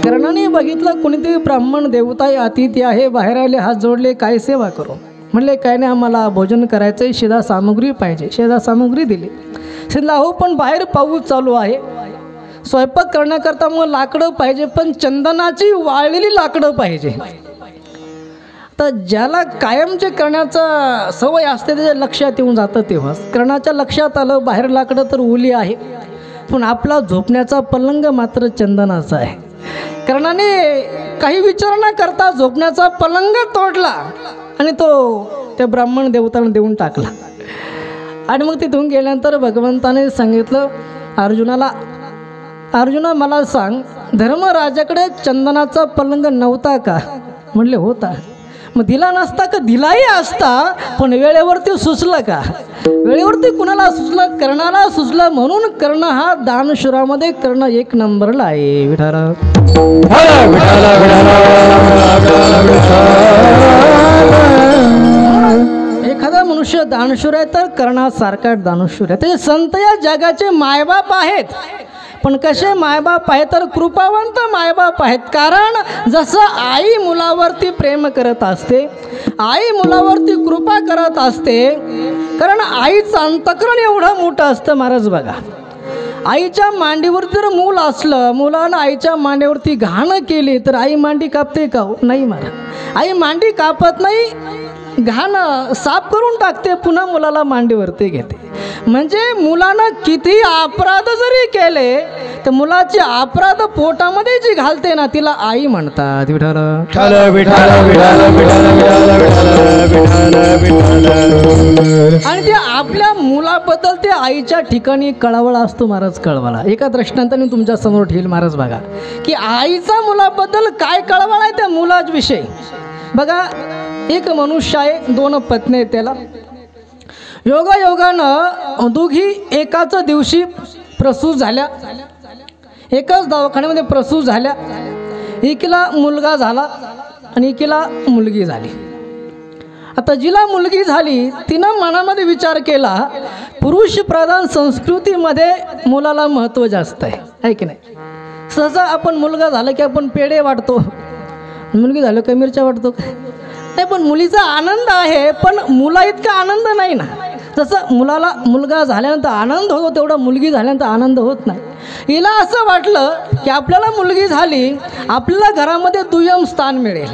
S3: कर्णाने बघितलं कोणीतरी ब्राह्मण देवता अतिथी आहे, बाहेर आले, हात जोडले, काय सेवा करू? म्हणले काय नाही, आम्हाला भोजन करायचं आहे, शिदा सामग्री पाहिजे. शिदा सामग्री दिली. शिदला हो पण बाहेर पाऊस चालू आहे, स्वयंपाक करण्याकरता मग लाकडं पाहिजे, पण चंदनाची वाळलेली लाकडं पाहिजे. तर ज्याला कायमचे करण्याचा सवय असते त्याच्या लक्षात येऊन जातं. तेव्हा कर्णाच्या लक्षात आलं बाहेर लाकडं तर ओली आहे, पण आपला झोपण्याचा पलंग मात्र चंदनाचा आहे. कर्णाने काही विचार न करता झोपण्याचा पलंग तोडला आणि तो त्या ब्राह्मण देवताला देऊन टाकला. आणि मग तिथून गेल्यानंतर भगवंताने सांगितलं अर्जुनाला, अर्जुना मला सांग धर्मराजाकडे चंदनाचा पलंग नव्हता का? म्हणले होता. मग दिला नसता का? दिलाही असता, पण वेळेवरती सुचलं का? वेळेवरती कुणाला सुचलं? कर्णाला सुचलं. म्हणून कर्ण हा दानशूरामध्ये कर्ण एक नंबरला आहे. विठारा एखादा मनुष्य दानशूर आहे तर कर्णासारखा दानशूर आहे. ते संत या जगाचे मायबाप आहेत, पण कसे मायबाप आहेत तर कृपावंत मायबाप आहेत. कारण जसं आई मुलावरती प्रेम करत असते, आई मुलावरती कृपा करत असते, कारण आईचं अंतःकरण एवढं मोठं असतं. महाराज बघा, आईच्या मांडीवरती जर मूल असलं, मुलानं आईच्या मांडीवरती घाण केली तर आई मांडी कापते का? नाही महाराज, आई मांडी कापत नाही, घाण साफ करून टाकते, पुन्हा मुलाला मांडीवरती घेते. म्हणजे मुलानं किती अपराध जरी केले तर मुलाचे अपराध पोटामध्ये जी घालते ना तिला आई म्हणतात. विठ्ठल
S2: विठ्ठल विठ्ठल विठ्ठल विठ्ठल विठ्ठल विठ्ठल.
S3: आणि ते आपल्या मुलाबद्दल ते आईच्या ठिकाणी कळवळा असतो महाराज. कळवळा एका दृष्टांताने तुमच्या समोर ठेईल महाराज. बघा की आईचा मुलाबद्दल काय कळवळा आहे त्या मुलाविषयी. बघा एक मनुष्य आहे, 2 पत्नी आहेत त्याला. योगायोगानं दोघी एकाच दिवशी प्रसूत झाल्या, एकाच दवाखान्यामध्ये प्रसूत झाल्या. एकीला मुलगा झाला आणि एकीला मुलगी झाली. आता जिला मुलगी झाली तिनं मनामध्ये विचार केला, पुरुष प्रधान संस्कृतीमध्ये मुलाला महत्त्व जास्त आहे की नाही. सहसा आपण मुलगा झाला की आपण पेढे वाटतो, मुलगी झालं का मिरच्या वाटतो नाही. पण मुलीचा आनंद आहे, पण मुला इतका आनंद नाही ना. जसं मुलाला मुलगा झाल्यानंतर आनंद होतो तेवढा मुलगी झाल्यानंतर आनंद होत नाही. हिला असं वाटलं की आपल्याला मुलगी झाली, आपल्याला घरामध्ये दुय्यम स्थान मिळेल,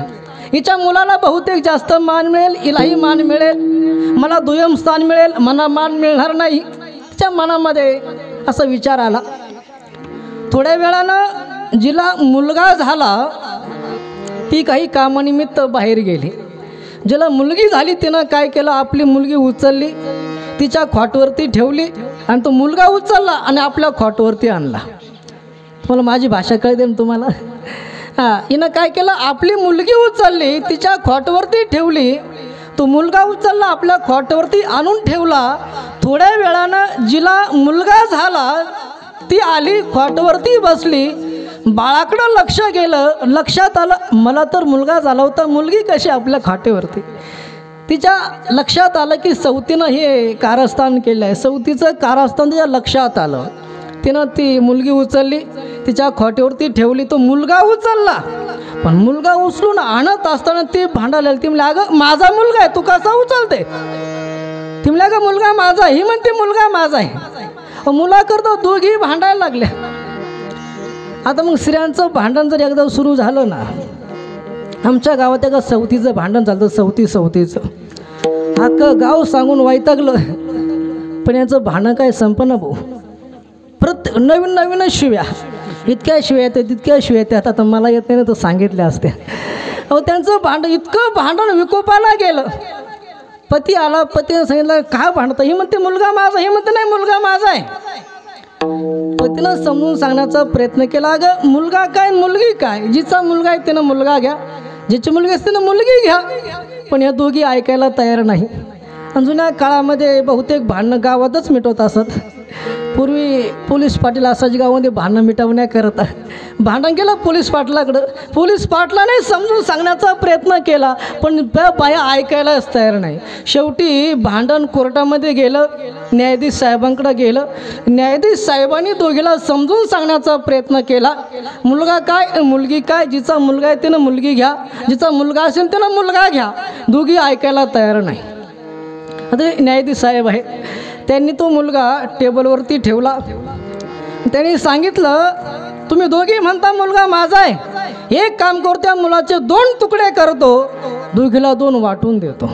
S3: हिच्या मुलाला बहुतेक जास्त मान मिळेल, हिलाही मान मिळेल, मला दुय्यम स्थान मिळेल, मला मान मिळणार नाही. तिच्या मनामध्ये असा विचार आला. थोड्या वेळानं जिला मुलगा झाला ती काही कामानिमित्त बाहेर गेली. जिला मुलगी झाली तिनं काय केलं, आपली मुलगी उचलली, तिच्या खाटवरती ठेवली आणि तो मुलगा उचलला आणि आपल्या खाटवरती आणला. तुम्हाला माझी भाषा कळते ना तुम्हाला. हां, हिनं काय केलं, आपली मुलगी उचलली, तिच्या खाटवरती ठेवली, तो मुलगा उचलला, आपल्या खाटवरती आणून ठेवला. थोड्या वेळानं जिला मुलगा झाला ती आली, खाटवरती बसली, बाळाकडं लक्ष गेलं, लक्षात आलं मला तर मुलगा झाला होता, मुलगी कशी आपल्या खाटेवरती. तिच्या लक्षात आलं की सवतीनं हे कारस्थान केलं आहे. सवतीचं कारस्थान तिच्या लक्षात आलं. तिनं ती मुलगी उचलली, तिच्या खाटेवरती ठेवली, तो मुलगा उचलला. पण मुलगा उचलून आणत असताना ती भांडायला. ती म्हणली, अगं माझा मुलगा आहे, तू कसा उचलते. ती म्हणली, अगं मुलगा माझा. ही म्हणते मुलगा माझा आहे. मुला करतो दोघी भांडायला लागल्या. आता मग स्त्रियांचं भांडण जर एकदा सुरू झालं ना, आमच्या गावात एका सवतीचं भांडण झालं. सवतीचं अख्खं गाव सांगून वैतागलं, पण याचं भांडण काय संपन्न भाऊ. नवीनच शिव्या, इतक्या शिव्या येतात, तितक्या शिव्या येतात. आता मला येत नाही ना, तर सांगितल्या असत्या. अहो त्यांचं भांडण, इतकं भांडण विकोपाला गेलं. पती आला, पतीनं सांगितलं काय भांडतं. ही म्हणते मुलगा माझा, ही म्हणते नाही मुलगा माझा आहे. पतीनं समजून सांगण्याचा प्रयत्न केला, अगं मुलगा काय मुलगी काय, जिचा मुलगा आहे त्यानं मुलगा घ्या, जिची मुलगी असते ना मुलगी घ्या. पण या दोघी ऐकायला तयार नाही. जुन्या काळामध्ये बहुतेक भांडणं गावातच मिटवत असत. पूर्वी पोलीस पाटील असायचे गावामध्ये भांडणं मिटवण्याकरता. भांडण केलं पोलीस पाटलाकडं, पोलीस पाटलाने समजून सांगण्याचा प्रयत्न केला, पण बाया ऐकायलाच तयार नाही. शेवटी भांडण कोर्टामध्ये गेलं, न्यायाधीश साहेबांकडं गेलं. न्यायाधीश साहेबांनी दोघीला समजून सांगण्याचा प्रयत्न केला. मुलगा काय मुलगी काय, जिचा मुलगा आहे त्यानं मुलगी घ्या, जिचा मुलगा असेल त्यानं मुलगा घ्या. दोघी ऐकायला तयार नाही. आता न्यायाधीश साहेब आहे, त्यांनी तो मुलगा टेबलवरती ठेवला. त्यांनी सांगितलं, तुम्ही दोघी म्हणता मुलगा माझा आहे, एक काम करतो, त्या मुलाचे 2 तुकडे करतो, दोघीला 2 वाटून देतो.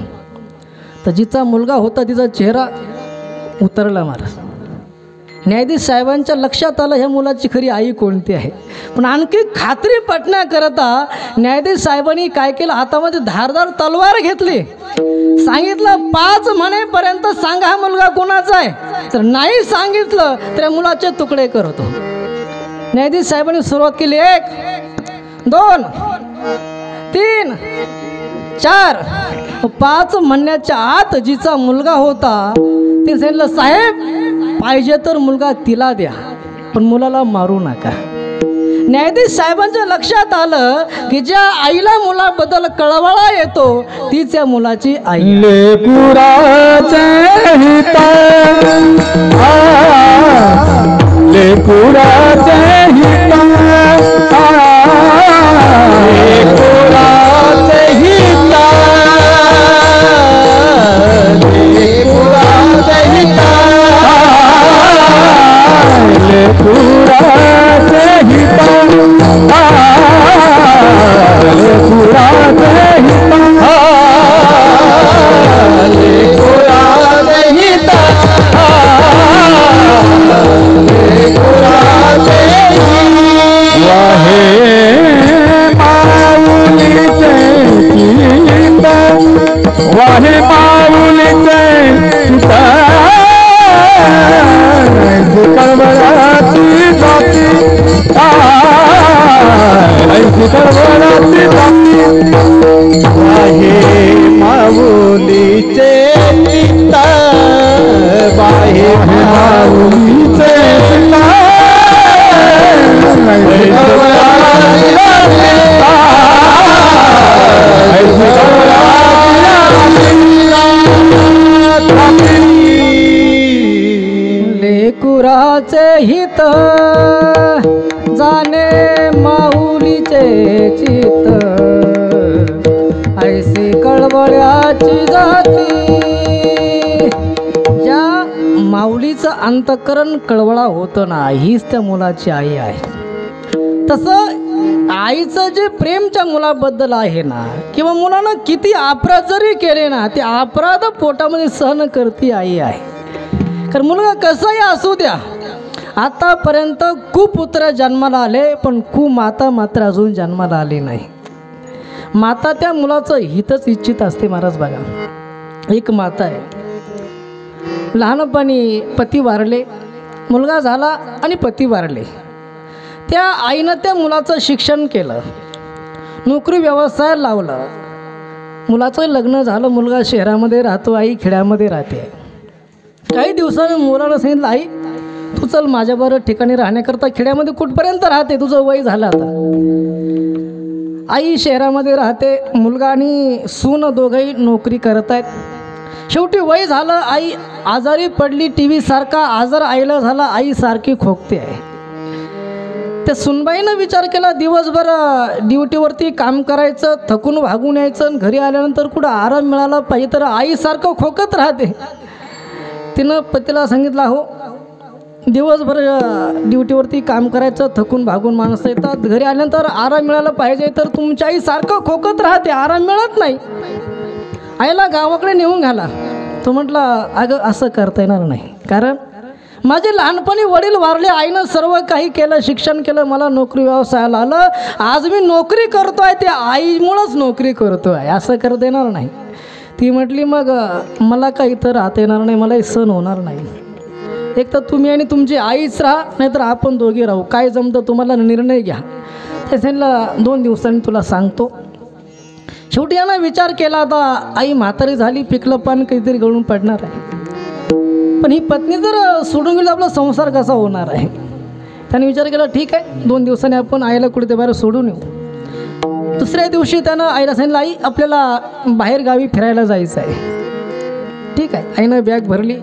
S3: तर जिचा मुलगा होता तिचा चेहरा उतरला महाराज. न्यायाधीश साहेबांच्या लक्षात आलं ह्या मुलाची खरी आई कोणती आहे. पण आणखी खात्री पटण्याकरता न्यायाधीश साहेबांनी काय केलं, हातामध्ये धारदार तलवार घेतली. सांगितलं 5 म्हणेपर्यंत सांगा हा मुलगा कोणाचा आहे. तर नाही सांगितलं तर मुलाचे तुकडे करतो. न्यायाधीश साहेबांनी सुरुवात केली, 1 2 3 4 5 म्हणण्याच्या आत जिचा मुलगा होता ते सांगितलं, साहेब पाहिजे तर मुलगा तिला द्या, पण मुलाला मारू नका. न्यायाधीश साहेबांच्या लक्षात आलं की ज्या आईला मुलाबद्दल कळवळा येतो तीच या मुलाची आई.
S2: लेकुराचे हिता, लेकुराचे हिता, लेकुराचे हिता, लेकुराचे हिता, लेकुराचे हिता, लेकुराचे हिता, लेकुराचे हिता.
S3: कळ्याची जाती. ज्या माऊलीचं अंतःकरण कळवळा होतं ना, हीच त्या मुलाची आई आहे. तसं आईचं जे प्रेमच्या मुलाबद्दल आहे ना, किंवा मुलानं किती अपराध जरी केले ना, ते अपराध पोटामध्ये सहन करती आई आहे. कारण मुलगा कसाही असू द्या, आतापर्यंत कुपुत्र जन्माला आले, पण कुमाता मात्र अजून जन्माला आली नाही. माता त्या मुलाचं हितच इच्छित असते. महाराज बघा, एक माता आहे, लहानपणी पती वारले, मुलगा झाला आणि पती वारले. त्या आईनं त्या मुलाचं शिक्षण केलं, नोकरी व्यवसाय लावलं, मुलाचं लग्न झालं, मुलगा शहरामध्ये राहतो, आई खेड्यामध्ये राहते. काही दिवसांनी मुलानं सांगितलं, आई तू चल माझ्याबरोबर ठिकाणी राहण्याकरता, खेड्यामध्ये कुठपर्यंत राहते, तुझं वय झालं आता. आई शहरामध्ये राहते, मुलगा आणि सून दोघंही नोकरी करत आहेत. शेवटी वय झालं, आई आजारी पडली, टी व्ही सारखा आजार आईला झाला, आई सारखी खोकते आहे. त्या सुनबाईनं विचार केला, दिवसभर ड्युटीवरती काम करायचं, थकून भागून यायचं, घरी आल्यानंतर कुठं आराम मिळाला पाहिजे, तर आईसारखं खोकत राहते. तिनं पतीला सांगितलं, हो दिवसभर ड्युटीवरती काम करायचं, थकून भागून माणसं येतात, घरी आल्यानंतर आराम मिळाला पाहिजे, तर तुमच्या आई सारखं खोकत राहते, आराम मिळत नाही. आईला गावाकडे नेऊन घाला. तो म्हटला, अगं असं करता येणार नाही, कारण माझे लहानपणी वडील वारले, आईनं सर्व काही केलं, शिक्षण केलं, मला नोकरी व्यवसायाला आलं, आज मी नोकरी करतोय, ते आईमुळंच नोकरी करतोय, असं करता येणार नाही. ती म्हटली, मग मला काही इथं राहता येणार नाही, मला सण होणार नाही. एक तर तुम्ही आणि तुमची आईच राहा, नाहीतर आपण दोघे राहू, काय जमतं तुम्हाला निर्णय घ्या. त्याला 2 दिवसांनी तुला सांगतो. शेवटी यानं विचार केला, आता आई म्हातारी झाली, पिकलं पान काहीतरी गळून पडणार आहे, पण ही पत्नी जर सोडून गेली आपला संसार कसा होणार आहे. त्याने विचार केला, ठीक आहे 2 दिवसांनी आपण आईला कुठे बाहेर सोडून येऊ. दुसऱ्या दिवशी त्यानं आईला सांगितलं, आई आपल्याला बाहेर गावी फिरायला जायचं आहे. ठीक आहे, आईनं बॅग भरली,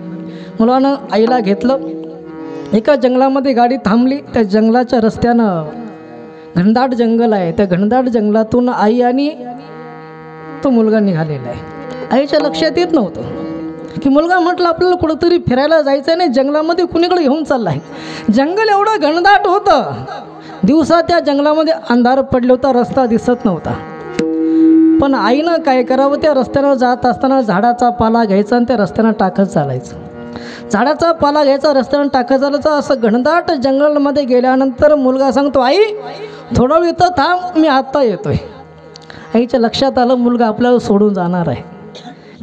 S3: मुलानं आईला घेतलं. एका जंगलामध्ये गाडी थांबली. त्या जंगलाच्या रस्त्यानं घनदाट जंगल आहे, त्या घनदाट जंगलातून आई आणि तो मुलगा निघालेला आहे. आईच्या लक्षात येत नव्हतं की मुलगा म्हटलं आपल्याला कुठंतरी फिरायला जायचं आहे, नाही जंगलामध्ये कुणीकडे घेऊन चालला आहे. जंगल एवढं घनदाट होतं, दिवसा त्या जंगलामध्ये अंधार पडले होता, रस्ता दिसत नव्हता. पण आईनं काय करावं, त्या रस्त्यानं जात असताना झाडाचा पाला घ्यायचा आणि त्या रस्त्यानं टाकत चालायचं. झाडाचा पाला घ्यायचा, रस्त्यानं टाकत चालायचं. असं घनदाट जंगलामध्ये गेल्यानंतर मुलगा सांगतो, आई थोडा वेळ इथं थांब, मी आत्ता येतोय. आईच्या लक्षात आलं मुलगा आपल्याला सोडून जाणार आहे.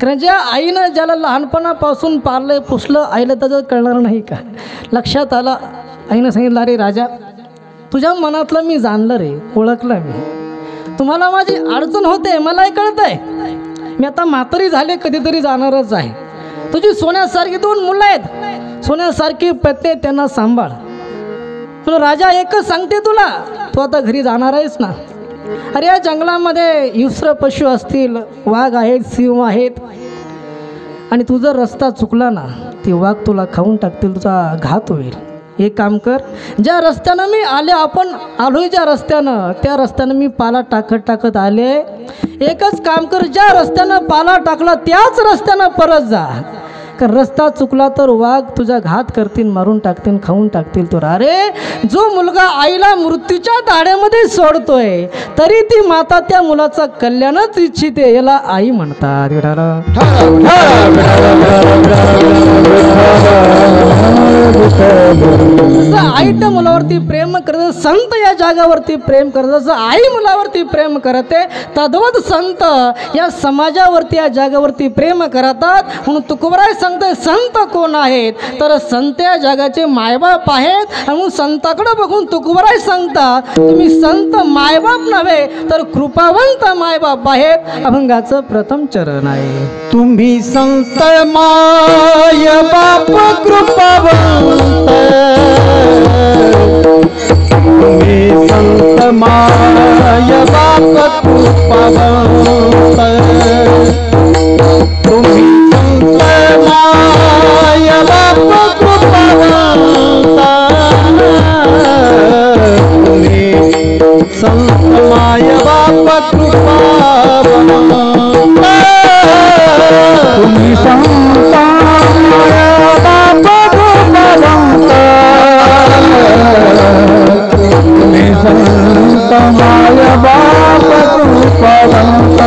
S3: कारण ज्या आईनं ज्याला लहानपणापासून पाळलं पुसलं, आईला त्याचं कळणार नाही का. लक्षात आलं. आईनं सांगितलं, अरे राजा, तुझ्या मनातलं मी जाणलं रे, ओळखलं मी. तुम्हाला माझी अडचण होते, मलाही कळत आहे. मी आता म्हातारी झाले, कधीतरी जाणारच आहे. तुझी सोन्यासारखी 2 मुलं आहेत, सोन्यासारखी पत्नी, त्यांना सांभाळ. तुला राजा एकच सांगते, तुला तू आता घरी जाणार आहेस ना. अरे या जंगलामध्ये हिंस्र पशु असतील, वाघ आहेत, सिंह आहेत, आणि तू जर रस्ता चुकला ना, ते वाघ तुला खाऊन टाकतील, तुझा घात होईल. एक काम कर, ज्या रस्त्यानं मी आले, आपण आलोय ज्या रस्त्यानं, त्या रस्त्यानं मी पाला टाकत आले. एकच काम कर, ज्या रस्त्यानं पाला टाकला त्याच रस्त्यानं परत जा. कारण रस्ता चुकला तर वाघ तुझा घात करतील, मारून टाकतील, खाऊन टाकतील. तो अरे जो मुलगा आईला मृत्यूच्या दाड्यामध्ये सोडतोय, तरी ती माता त्या मुलाचं कल्याणच इच्छिते, याला आई म्हणतात. जसं आई त्या मुलावरती प्रेम करत, संत या जागावरती प्रेम करत, जसं आई मुलावरती प्रेम करते, तद्वत संत या समाजावरती, या जागावरती प्रेम करतात. म्हणून तुकोबराय सांगते, संत कोण आहेत, तर संत या जगाचे मायबाप आहेत. म्हणून संताकडे बघून तुकोबराय सांगतात, तुम्ही संत मायबाप नव्हे तर कृपावंत मायबाप आहेत. अभंगाचं प्रथम चरण आहे,
S2: तुम्ही संत माय बाप कृपावंत, तुम्ही संत माय बाप कृपावंत, तुम्ही संत माय बाप कृपावंत, तुम्ही संत माय बाप कृपावंत. कृपावंत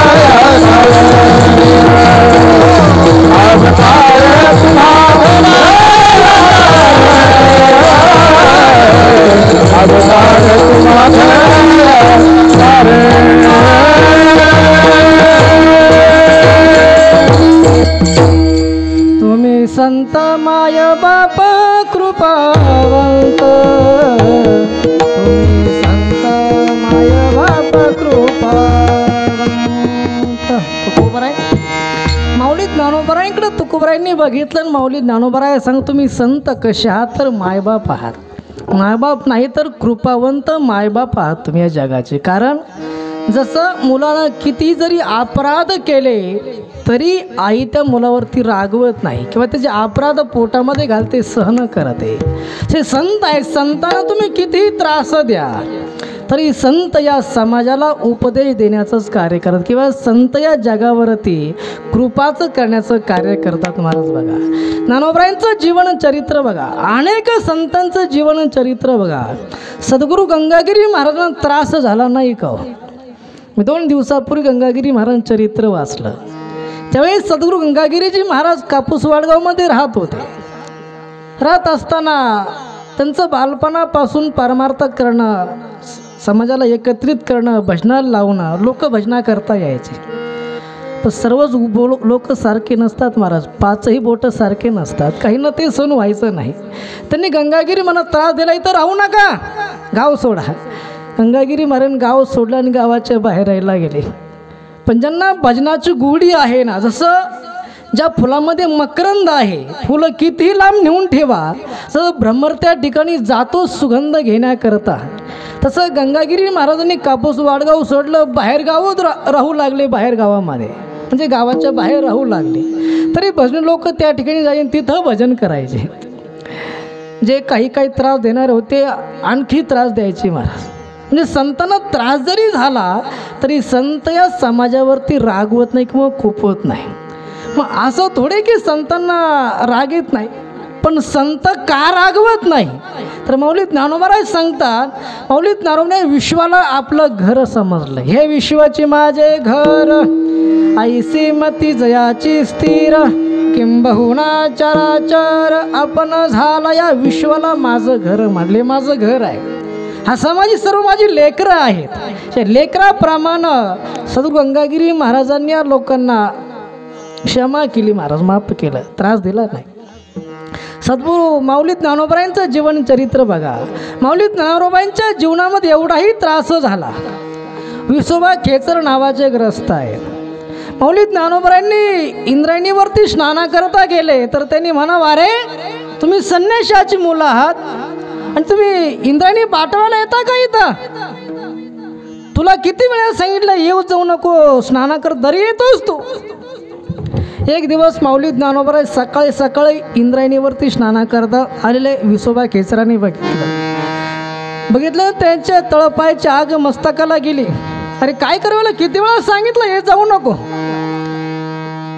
S2: संत माया बाप कृपावंत संत माया बाप कृपावंत संत माय बाप कृपावंत तुम्ही संत माय बाप कृपावंत. तुकोबराय माऊली ज्ञानोबरायांकडे तुकोबरायांनी बघितलं आणि माऊली ज्ञानोबराय सांग तुम्ही संत कसे आहात तर मायबाप आहात. मायबाप नाही तर कृपावंत मायबाप आहात तुम्ही या जगाचे. कारण जसं मुलानं किती जरी अपराध केले तरी आई त्या मुलावरती रागवत नाही किंवा त्याचे अपराध पोटामध्ये घालते सहन करते. ते संत आहे. संतांना तुम्ही किती त्रास द्या तरी संत या समाजाला उपदेश देण्याचंच कार्य करतात किंवा संत या जगावरती कृपाचं करण्याचं कार्य करतात. महाराज बघा ज्ञानोबरायांचं जीवनचरित्र बघा, अनेक संतांचं जीवनचरित्र बघा. सद्गुरू गंगागिरी महाराजांना त्रास झाला नाही का? मी 2 दिवसापूर्वी गंगागिरी महाराज चरित्र वाचलं. त्यावेळी सद्गुरू गंगागिरीजी महाराज कापूस वाडगावमध्ये राहत होते. राहत असताना त्यांचं बालपणापासून परमार्थ करणं, समाजाला एकत्रित करणं, भजनाला लावणं, लोक भजना करता यायचे. तर सर्वच लोक सारखे नसतात महाराज, 5ही बोटं सारखे नसतात. काही ना ते सण व्हायचं नाही. त्यांनी गंगागिरी मला त्रास दिला, इथं राहू नका, गाव सोडा. गंगागिरी महाराज गाव सोडलं आणि गावाच्या बाहेर राहायला गेले. पण ज्यांना भजनाची गोडी आहे ना, जसं ज्या फुलामध्ये मकरंद आहे, फुलं कितीही लांब नेऊन ठेवा, तसं भ्रमर त्या ठिकाणी जातो सुगंध घेण्याकरता. तसं गंगागिरी महाराजांनी कापूस वाडगाव सोडलं, बाहेर गावात राहू लागले. बाहेर गावामध्ये म्हणजे गावाच्या बाहेर राहू लागले. तरी भजन लोक त्या ठिकाणी जाईन तिथं भजन करायचे. जे काही त्रास देणारे होते आणखी त्रास द्यायचे महाराज. म्हणजे संतांना त्रास जरी झाला तरी संत या समाजावरती रागवत नाही किंवा खूपवत नाही. मग असं थोडे की संतांना राग येत नाही, पण संत का रागवत नाही तर माऊली ज्ञानोबराय सांगतात. माऊली ज्ञानोबराय विश्वाला आपलं घर समजलं. हे विश्वाचे माझे घर, ऐसी मती जयाची स्थिर, किंबहुना चराचर आपण झाला या विश्वाला माझं घर म्हणले. माझं घर आहे. हा समाजी सर्व माझी लेकरं आहेत. त्या लेकराप्रमाणे सद्गुरू गंगागिरी महाराजांनी या लोकांना क्षमा केली. महाराज माफ केलं, त्रास दिला नाही. सद्गुरू माऊली ज्ञानोबरायांचं जीवनचरित्र बघा. माऊली ज्ञानोबरायांच्या जीवनामध्ये एवढाही त्रास झाला. विसोबा खेचर नावाचे ग्रस्त आहेत. माऊली ज्ञानोबरायांनी इंद्रायणीवरती स्नान करता गेले तर त्यांनी म्हणावं, अरे तुम्ही संन्याशाची मुलं आहात आणि तुम्ही इंद्रायणी पाठवायला येता का इथं? तुला किती वेळा सांगितलं येऊ जाऊ नको, स्नान कर, तरी येतोस तू. एक दिवस माऊली ज्ञानोबराय सकाळी सकाळी इंद्रायणीवरती स्नान करता आलेले विसोबा खेचरांनी बघितलं. त्यांच्या तळपायाची आग मस्तकाला गेली.
S3: अरे काय करायला, किती वेळा सांगितलं हे जाऊ नको.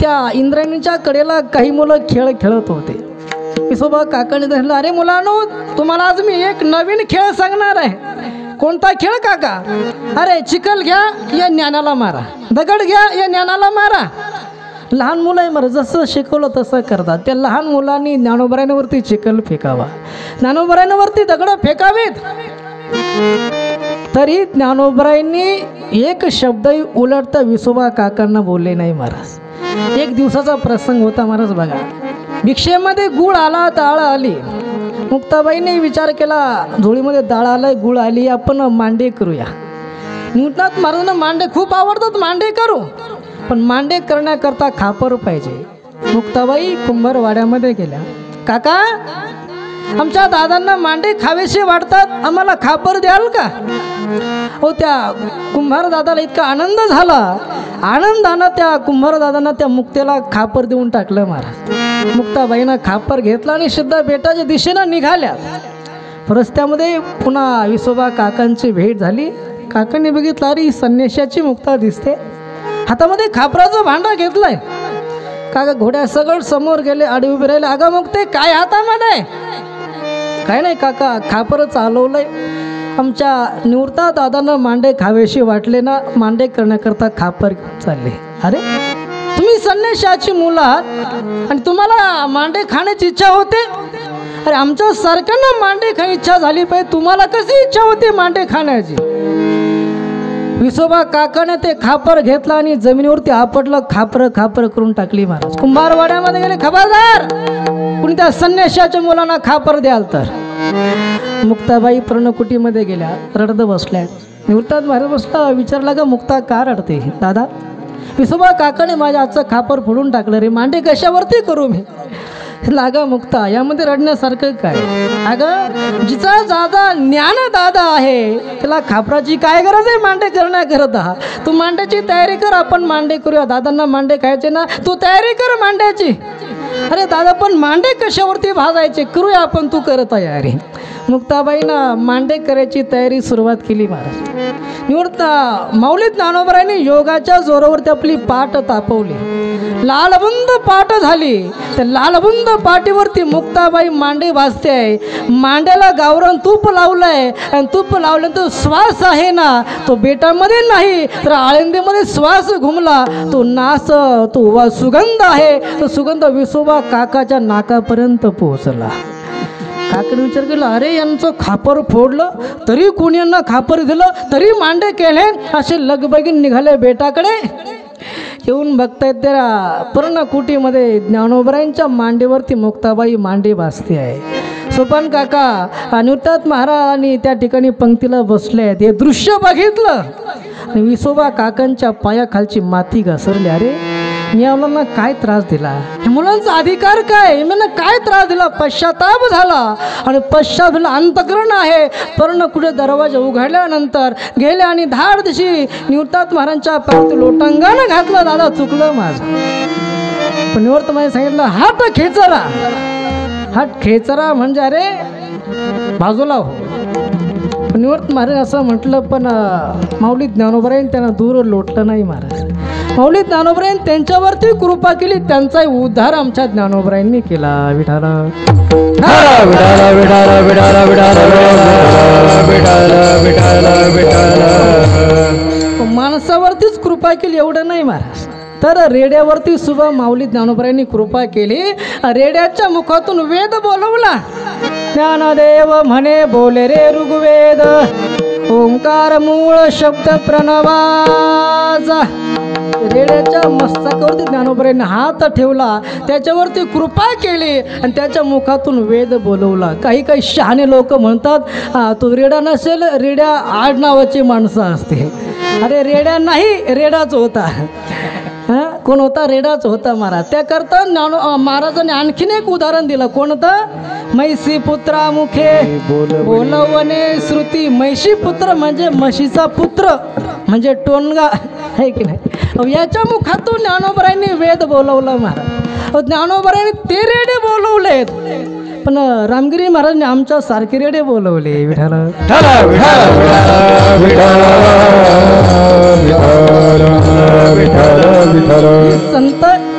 S3: त्या इंद्रायणीच्या कडेला काही मुलं खेळ खेळत होते. विसोबा काकाने धरलं, अरे मुलांनो, तुम्हाला आज मी एक नवीन खेळ सांगणार आहे. कोणता खेळ काका? अरे चिखल घ्या, या ज्ञानाला मारा. दगड घ्या, या ज्ञानाला मारा. लहान मुलं आहे, मरा जसं शिकवलं तसं करतात. त्या लहान मुलांनी ज्ञानोबरायांवरती चिखल फेकावा, ज्ञानोबरायांवरती दगड फेकावेत. तरी ज्ञानोबरायांनी एक शब्दही उलटता विसोबा काकांना बोलले नाही महाराज. एक दिवसाचा प्रसंग होता महाराज. बघा, भिक्षेमध्ये गुळ आला, डाळ आली. मुक्ताबाईने विचार केला, झोळीमध्ये डाळ आलाय, गुळ आली, आपण मांडे करूया. निवृत्तनाथ महाराजांना मांडे खूप आवडतात, मांडे करू. पण मांडे करण्याकरता खापर पाहिजे. मुक्ताबाई कुंभारवाड्यामध्ये गेल्या. काका, आमच्या दादांना मांडे खावेसे वाटतात, आम्हाला खापर द्याल का? हो, त्या कुंभार दादाला इतका आनंद झाला. आनंदानं त्या कुंभार दादांना त्या मुक्तेला खापर देऊन टाकलं महाराज. मुक्ताबाईनं खापर घेतला आणि सिद्ध बेटाच्या दिशेनं निघाल्या. रस्त्यामध्ये पुन्हा विसोबा काकांची भेट झाली. काकांनी बघितलं, अरे ही संन्याशाची मुक्ता दिसते, हातामध्ये खापराचं भांडा घेतलंय. काका घोड्या सगळं समोर गेले, आडे उभे राहिले. अगं मुक्ते, काय हातामध्ये? काय नाही काका, खापर चालवलंय. आमच्या निवृत्ता दादांना मांडे खावेशी वाटले ना, मांडे करण्याकरता खापर घेऊन चालले. अरे तुम्ही संन्याशाची मुलं आहात आणि तुम्हाला मांडे खाण्याची इच्छा होते? अरे आमच्या सारख्यांना मांडे खाण्याची इच्छा झाली पाहिजे, तुम्हाला कशी इच्छा होती मांडे खाण्याची? विसोबा काकाने ते खापर घेतला आणि जमिनीवरती आपटलं, खापर करून टाकली महाराज. कुंभारवाड्यामध्ये गेले, खबरदार कुणी त्या संन्याशाच्या मुलांना खापर द्याल तर. मुक्ताबाई पर्णकुटीमध्ये गेल्या, रडत बसल्या. निवृत्तात महाराज बसला, विचारला, का मुक्ता का रडते? दादा, विसोबा काकाने माझ्या आजचं खापर फोडून टाकलं रे, मांडे कशावरती करू मी? लागा मुक्ता, यामध्ये रडण्यासारखं काय? अगं जिचा दादा ज्ञान दादा आहे त्याला खापराची काय गरज आहे मांडे करण्याकरता? तू मांड्याची तयारी कर, आपण मांडे करूया. दादांना मांडे खायचे ना, तू तयारी कर मांड्याची. अरे दादा, पण मांडे कशावरती भाजायचे? करूया आपण, तू कर तयारी. मुक्ताबाईनं मांडे करायची तयारी सुरुवात केली महाराज. निवृत्त माऊली ज्ञानोबरायांनी योगाच्या जोरावरती आपली पाठ तापवली, लालबुंद पाठ झाली. त्या लालबुंद पाठीवरती मुक्ताबाई मांडे भाजते आहे. मांड्याला गावरान तूप लावलंय आणि तूप लावल्यानंतर श्वास आहे ना, तो बेटामध्ये नाही तर आळंदीमध्ये श्वास घुमला. तो नास, तो सुगंध आहे, तो सुगंध विसोबा काकाच्या नाकापर्यंत पोहोचला. काकाने विचार केला, अरे यांचं खापर फोडलं तरी कोणी यांना खापर दिलं, तरी मांडे केले. असे लगबगीन निघाले बेटाकडे. येऊन बघतायत त्या पर्णकुटीमध्ये ज्ञानोबरायांच्या मांडीवरती मुक्ताबाई मांडी भासते आहे. सोपान काका निवृत्तात महाराजांनी त्या ठिकाणी पंक्तीला बसले आहेत. हे दृश्य बघितलं आणि विसोबा काकांच्या पायाखालची माती घसरली. अरे मी या मुलांना काय त्रास दिला? या मुलांचा अधिकार काय? मी काय त्रास दिला? पश्चाताप झाला आणि पश्चाताप अंतकरण आहे. पर्णकुटी दरवाजा उघडल्यानंतर गेले आणि धाड दिशी निवृत्तात महाराजांच्या पायात लोटांगण घातलं. दादा चुकलं माझं. पण निवृत्त महाराज सांगितलं, हात खेचरा. हात खेचरा म्हणजे अरे बाजूला हो. पण निवृत्त महाराज असं म्हटलं, पण माऊली ज्ञानोबरायांनी त्यांना दूर लोटलं नाही महाराज. माऊली ज्ञानोबरायांनी त्यांच्यावरती कृपा केली, त्यांचा उद्धार आमच्या ज्ञानोबरायांनी केला. विठाला माणसावरतीच कृपा केली एवढं नाही महाराज, तर रेड्यावरती सुद्धा माऊली ज्ञानोबरायांनी कृपा केली. रेड्याच्या मुखातून वेद बोलवला. ज्ञानदेव म्हणे बोले रे ऋग्वेद, ओंकार मूळ शब्द प्रणवाचा. रेड्याच्या मस्तकावरती ज्ञानोबरायांनी हात ठेवला, त्याच्यावरती कृपा केली आणि त्याच्या मुखातून वेद बोलवला. काही काही शहाणे लोक म्हणतात तो रेडा नसेल, रेड्या आडनावाची माणसं असते. अरे रेड्या नाही, रेडाच होता. कोण होता? रेडाच होता महाराज. त्याकरता महाराजांनी आणखीन एक उदाहरण दिलं. कोणतं? म्हैसी पुत्रा मुखे बोलवणे श्रुती. म्हैशी पुत्र म्हणजे म्हशीचा पुत्र म्हणजे टोनगा आहे की नाही. याच्या मुखातून ज्ञानोबरायांनी वेद बोलवलं महाराज. ज्ञानोबरायांनी ते रेडे बोलवलेत. पण रामगिरी महाराजांनी आमच्या सारखे रेडे बोलवले. विठाल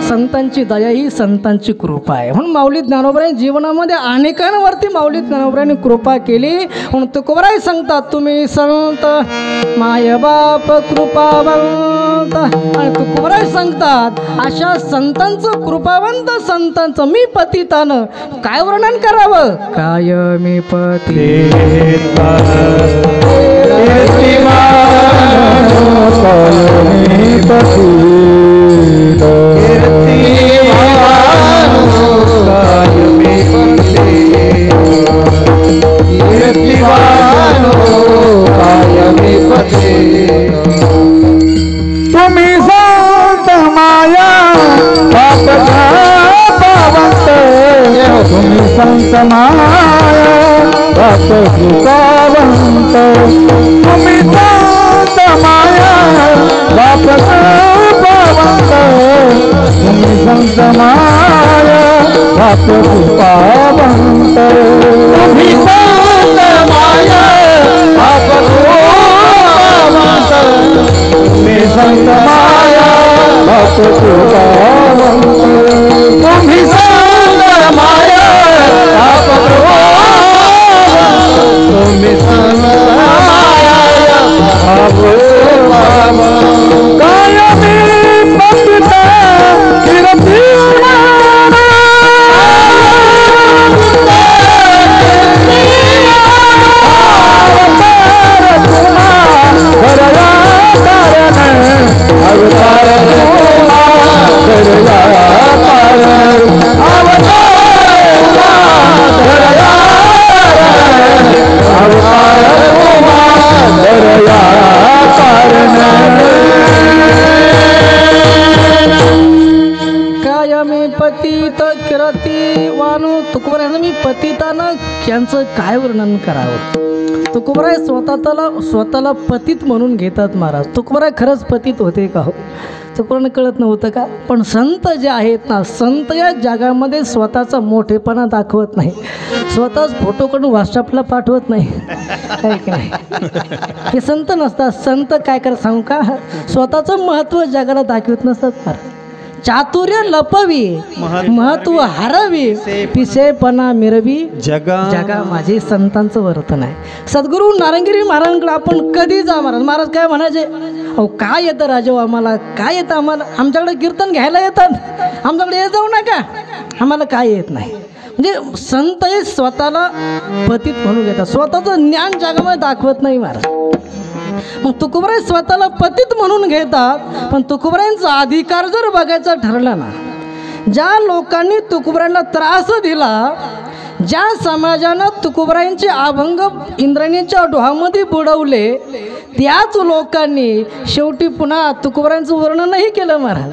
S3: संतांची दया ही संतांची कृपा आहे. म्हणून माऊली ज्ञानोबरांनी जीवनामध्ये अनेकांवरती माऊली ज्ञानोबरांनी कृपा केली. म्हणून तुकोबराय सांगतात तुम्ही संत माय बाप कृपावंत. आणि तुकोबराय सांगतात अशा संतांचं कृपावंत संतांचं मी पतितानं काय वर्णन करावं. काय मी
S2: तुम्ही संत माया बाप कृपावंत. तुम्ही संत माया बाप कृपावंत. तुम्ही संत माया बाप कृपावंत. तुम्ही संत माया बाप कृपावंत. तुम्ही संत माया बाप कृपावंत. तुम्ही संत माया बाप कृपावंत. तुम्ही संत माया बाप कृपावंत. तुम्ही संत माया बाप कृपावंत. कायमी पतित कीर्तिमान.
S3: कायमी पतित कीर्तिवान. तुकोबरायांना मी पतितानं यांचं काय वर्णन करावं. तुकोबराय स्वतःला पतित म्हणून घेतात महाराज. तुकोबराय खरंच पतित होते का हो. तुकोबरायांना कळत नव्हतं का. पण संत जे आहेत ना संत या जगामध्ये स्वतःचा मोठेपणा दाखवत नाही. स्वतःच फोटो काढून व्हॉट्सअपला पाठवत नाही. काय की नाही हे संत नसतात. संत काय करत सांगू का स्वतःचं महत्त्व जगाला दाखवत नसतात. फार चातुर्य लपवी महत्व हरवी पिसेपणा मिरवी जगा माझे संतांचं वर्तन आहे. सद्गुरू नारायणगिरी महाराजांकडे आपण कधी जा. महाराज काय म्हणायचे अहो काय येतं राजाओ आम्हाला काय येतं आम्हाला. आमच्याकडे कीर्तन घ्यायला येतात आमच्याकडे येत जाऊ नका आम्हाला काय येत नाही. म्हणजे संत हे स्वतःला पतित म्हणून घेतात. स्वतःचं ज्ञान जगामध्ये दाखवत नाही महाराज. मग तुकोबराय स्वतःला पतित म्हणून घेतात. पण तुकोबरायांचा अधिकार जर बघायचा ठरला ना ज्या लोकांनी तुकोबरायांना त्रास दिला ज्या समाजानं तुकोबरायांचे अभंग इंद्रायणीच्या डोहामध्ये बुडवले त्याच लोकांनी शेवटी पुन्हा तुकोबरायांचं वर्णनही केलं महाराज.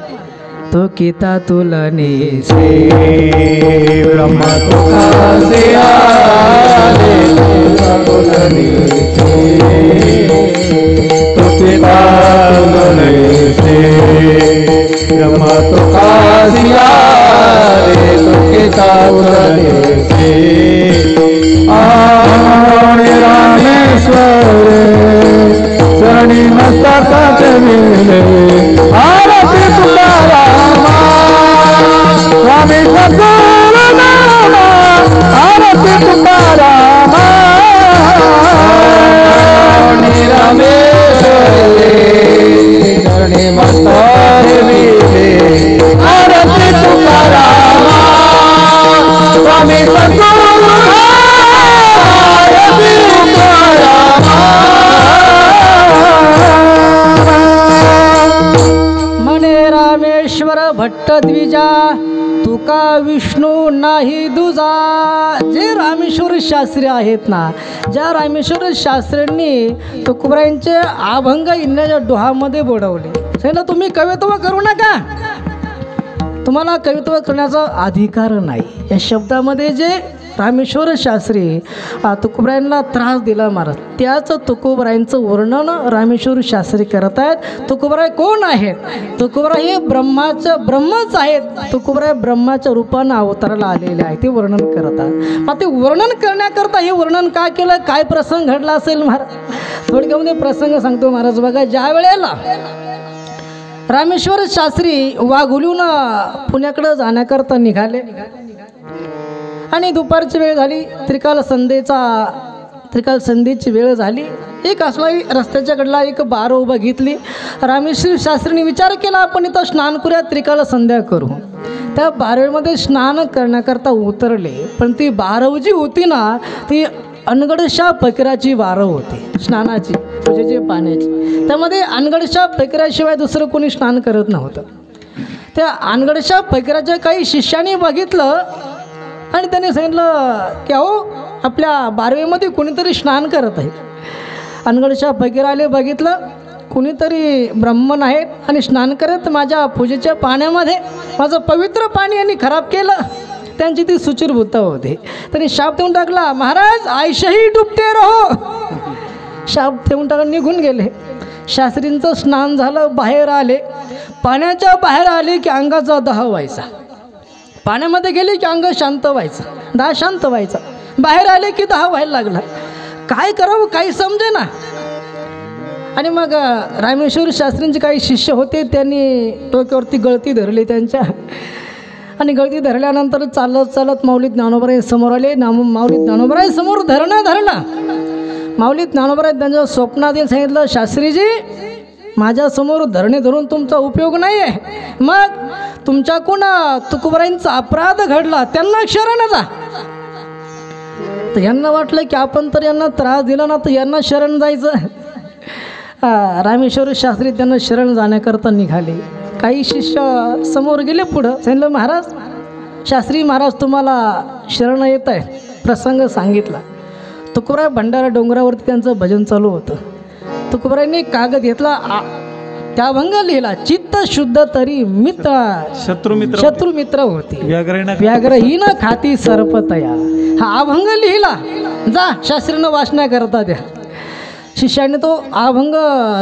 S3: तो किता तुलने से
S2: ब्रह्मा तुकासे आले. तुलने तो किता तुलने से ब्रह्मा तुकासे आले. तो किता तुलने से रामेश्वर शरणी मस्तकात मिले. आरती तुकारामा स्वामी सद्गुरुनामा. आरती तुकारामा रामेश्वर शरणी मस्तकात मिले. आरती तुकारामा स्वामी सद्गुरुनामा.
S3: रामेश्वर भट्ट द्विजा तुका विष्णू नाही दुजा. जे रामेश्वर शास्त्री आहेत ना ज्या रामेश्वर शास्त्र्यांनी तुकोबरायांचे अभंग इंद्राच्या डोहामध्ये बुडवले. सांगितलं तुम्ही कवित्व करू नका तुम्हाला कवित्व करण्याचा अधिकार नाही. या शब्दामध्ये जे रामेश्वर शास्त्री तुकोबरायांना त्रास दिला महाराज. त्याच तुकोबरायांचं वर्णन रामेश्वर शास्त्री करत आहेत. तुकोबराय कोण आहेत? तुकोबराय हे ब्रह्मच आहेत. तुकोबराय ब्रह्माच्या रूपानं अवताराला आलेले आहे, ते वर्णन करतात. मग ते वर्णन करण्याकरता हे वर्णन का केलं, काय प्रसंग घडला असेल महाराज? थोडक्यामध्ये प्रसंग सांगतो महाराज. बघा, ज्या वेळेला रामेश्वर शास्त्री वाघोलीहून पुण्याकडं जाण्याकरता निघाले आणि दुपारची वेळ झाली, त्रिकाल संध्येची वेळ झाली. एक असला रस्त्याच्या कडला एक बारव बघितली. रामेश्वर शास्त्रीने विचार केला, आपण इथं स्नान करूया, त्रिकाल संध्या करू. त्या बारवेमध्ये स्नान करण्याकरता उतरले, पण ती बारव जी होती ना, ती अनगडशा फकीराची बारव होती, स्नानाची, पूजेची, पाण्याची. त्यामध्ये अनगडशा फकीराशिवाय दुसरं कोणी स्नान करत नव्हतं. त्या अनगडशा फकीराच्या काही शिष्यांनी बघितलं आणि त्यांनी सांगितलं की अहो, आपल्या बारवेमध्ये कोणीतरी स्नान करत आहे. अनगडशा फकीराले बघितलं, कुणीतरी ब्राह्मण आहेत आणि स्नान करत माझ्या पूजेच्या पाण्यामध्ये माझं पवित्र पाणी यांनी खराब केलं. त्यांची ती सुचिरभूता होती. त्यांनी शाप देऊन टाकला, महाराज आयशाही डुबते रहो. शाप देऊन टाकून निघून गेले. शास्त्रींचं स्नान झालं, बाहेर आले. पाण्याच्या बाहेर आले की अंगाचा दाह व्हायचा. पाण्यामध्ये गेले की अंग शांत व्हायचं, दाह शांत व्हायचा. बाहेर आले की दाह व्हायला लागला. काय करावं काही समजे ना. आणि मग रामेश्वर शास्त्रींचे काही शिष्य होते, त्यांनी डोक्यावरती गळती धरली त्यांच्या. आणि गळती धरल्यानंतर चालत चालत माऊली ज्ञानोबराय समोर आले. माऊली ज्ञानोबराय समोर धरणं. माऊली ज्ञानोबराय त्यांच्या स्वप्नात सांगितलं, शास्त्रीजी माझ्यासमोर धरणे धरून तुमचा उपयोग नाही आहे. मग तुमच्याकडून तुकोबरायांचा अपराध घडला, त्यांना शरण जा. तर यांना वाटलं की आपण तर यांना त्रास दिला ना, तर यांना शरण जायचं. रामेश्वर शास्त्री त्यांना शरण जाण्याकरता निघाले. काही शिष्य समोर गेले. पुढं सांगितलं, महाराज शास्त्री महाराज तुम्हाला शरण येत आहे. प्रसंग सांगितला. तुकोबराय भंडारा डोंगरावरती त्यांचं भजन चालू होतं. तुकोबरायांनी कागद घेतला, त्या अभंग लिहिला, चित्त शुद्ध तरी मित्र शत्रू मित्र होती, व्याघ्रहीन खाती सर्पतया. हा अभंग लिहिला, जा शास्त्रीनं वाचना करता द्या. शिष्याने तो अभंग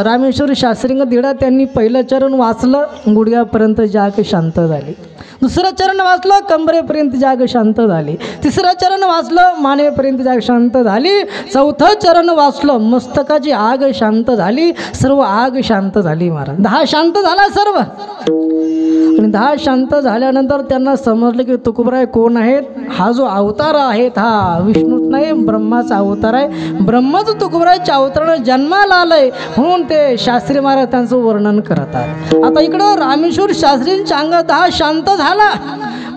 S3: रामेश्वर शास्त्रींग दिला. त्यांनी पहिलं चरण वाचलं, गुडघ्यापर्यंत जाग शांत झाली. दुसरं चरण वाचलं, कंबरेपर्यंत जाग शांत झाली. तिसरं चरण वाचलं, मानेपर्यंत जाग शांत झाली. चौथं चरण वाचलं, मस्तकाची आग शांत झाली. सर्व आग शांत झाली महाराज. 10 शांत झाला सर्व. आणि 10 शांत झाल्यानंतर त्यांना समजलं की तुकोबराय कोण आहेत. हा जो अवतार आहेत हा विष्णूच नाही, ब्रह्माचा अवतार आहे. ब्रह्मच तुकोबरायच्या अवतारानं जन्माला आलंय, म्हणून ते शास्त्री महाराज त्यांचं वर्णन करतात. आता इकडं रामेश्वर शास्त्रींच्या अंग 10 शांत झाला,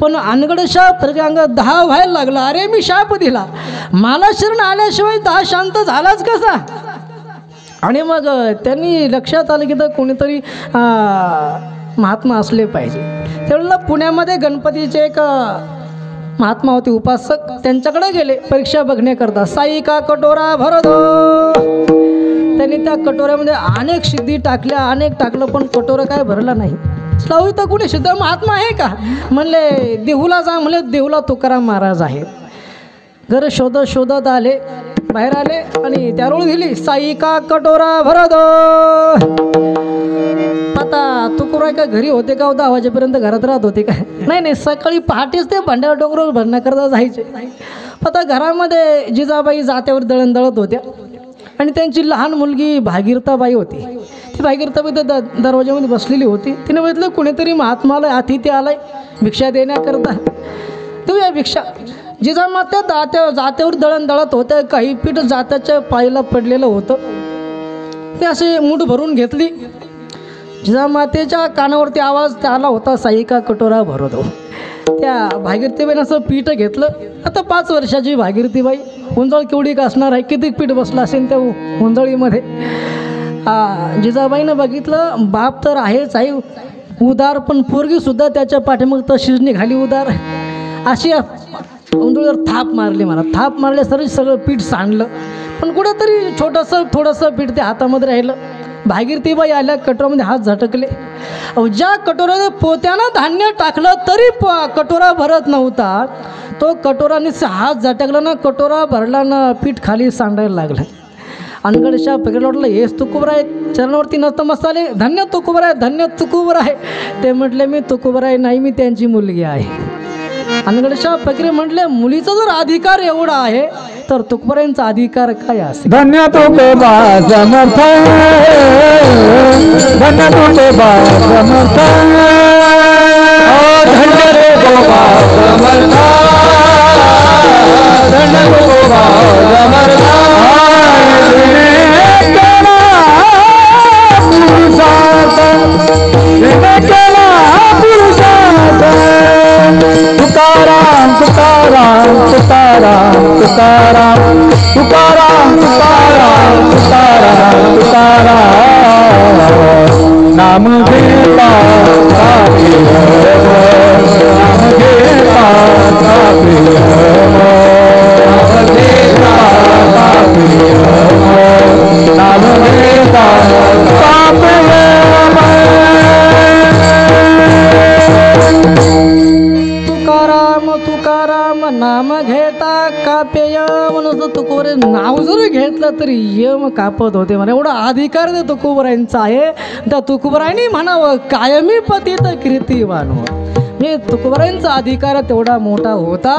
S3: पण अनगड शाप अंग 10 व्हायला लागला. अरे मी शाप दिला, मला शरण आल्याशिवाय 10 शांत झालाच कसा. आणि मग त्यांनी लक्षात आलं की तर कोणीतरी महात्मा असले पाहिजे. त्यावेळेला पुण्यामध्ये गणपतीचे एक महात्मा होते, उपासक. त्यांच्याकडे गेले परीक्षा बघण्याकरता. साई का कटोरा भरदो. त्यांनी त्या कटोऱ्यामध्ये अनेक सिद्धी टाकल्या, अनेक टाकलं, पण कटोरा काय भरला नाही. लावू तर कुणी सिद्ध महात्मा आहे का. म्हणले देहूला जा. म्हणले देहूला तुकाराम महाराज आहेत. घर शोधत आले, बाहेर आले आणि त्या रोळ दिली, साई का कटोरा भरदो. आता तुकोबराय का घरी होते का, 10 वाजेपर्यंत घरात राहत होते का. नाही, सकाळी पहाटेच ते भंडारा डोंगरावर भरण्याकरता जायचे. आता घरामध्ये जिजाबाई जात्यावर दळण दळत होत्या आणि त्यांची लहान मुलगी भागीरथाबाई होती. ती भागीरथाबाई तर दरवाजामध्ये बसलेली होती. तिने बघितलं कुणीतरी महात्माला अतिथी आलाय भिक्षा देण्याकरता. देऊया भिक्षा. जिजामात्या जात्यावर दळण दळत होत्या. काही पीठ जात्याच्या पायीला पडलेलं होतं, ते असे मूठ भरून घेतली. जिजामातेच्या कानावरती आवाज आला होता, साई का कटोरा भरदो. त्या भागीरथीबाईनं असं पीठ घेतलं. आता 5 वर्षाची भागीरथीबाई, हुंजळ केवढी का असणार आहे, किती पीठ बसलं असेल त्या हुंजळीमध्ये. जिजाबाईनं बघितलं, बाप तर आहेच आहे उदार, पण पोरगीसुद्धा त्याच्या पाठीमाग तशीच निघाली उदार. अशी हुंजळीवर थाप मारली. मला थाप मारल्यासारखं सगळं पीठ सांडलं, पण कुठंतरी थोडंसं पीठ त्या हातामध्ये राहिलं. भागीरथीबाई आल्या, कटोऱ्यामध्ये हात झटकले. ज्या कटोऱ्याने पोत्यानं धान्य टाकलं तरी कटोरा भरत नव्हता, तो कटोराने हात झटकला ना, कटोरा भरला ना, पीठ खाली सांडायला लागलं. अनगडशा पकडलं, वाटलं हेच तुकोबराय, चरणावरती नतमस्तके, धन्य तुकोबराय, धन्य तुकोबराय. ते म्हटले मी तुकोबराय नाही, मी त्यांची मुलगी आहे. अनगडशा फकीर म्हटले मुलीचा जर अधिकार एवढा आहे तर तुकोबरायांचा अधिकार काय असेल.
S2: धन्य तुकोबा समर्थ, धन्य तुकोबा समर्थ, धन्य तुकोबा समर्थ, धन्य तुकोबा समर्थ. तुकाराम तुकाराम तुकाराम तुकाराम तुकाराम तुकाराम तुकाराम तुकाराम. नाम घेता नाम घेता नाम घेता
S3: तुकाराम नाम घेता कापेय. म्हणून तुकोबरे नाव जरी घेतलं तरी यम कापत होते. मला एवढा अधिकार ते तुकोबरायांचा आहे. त्या तुकोबरायांनी म्हणावं कायमी पतित कीर्तिवान. हे तुकोबरायांचा अधिकार तेवढा मोठा होता.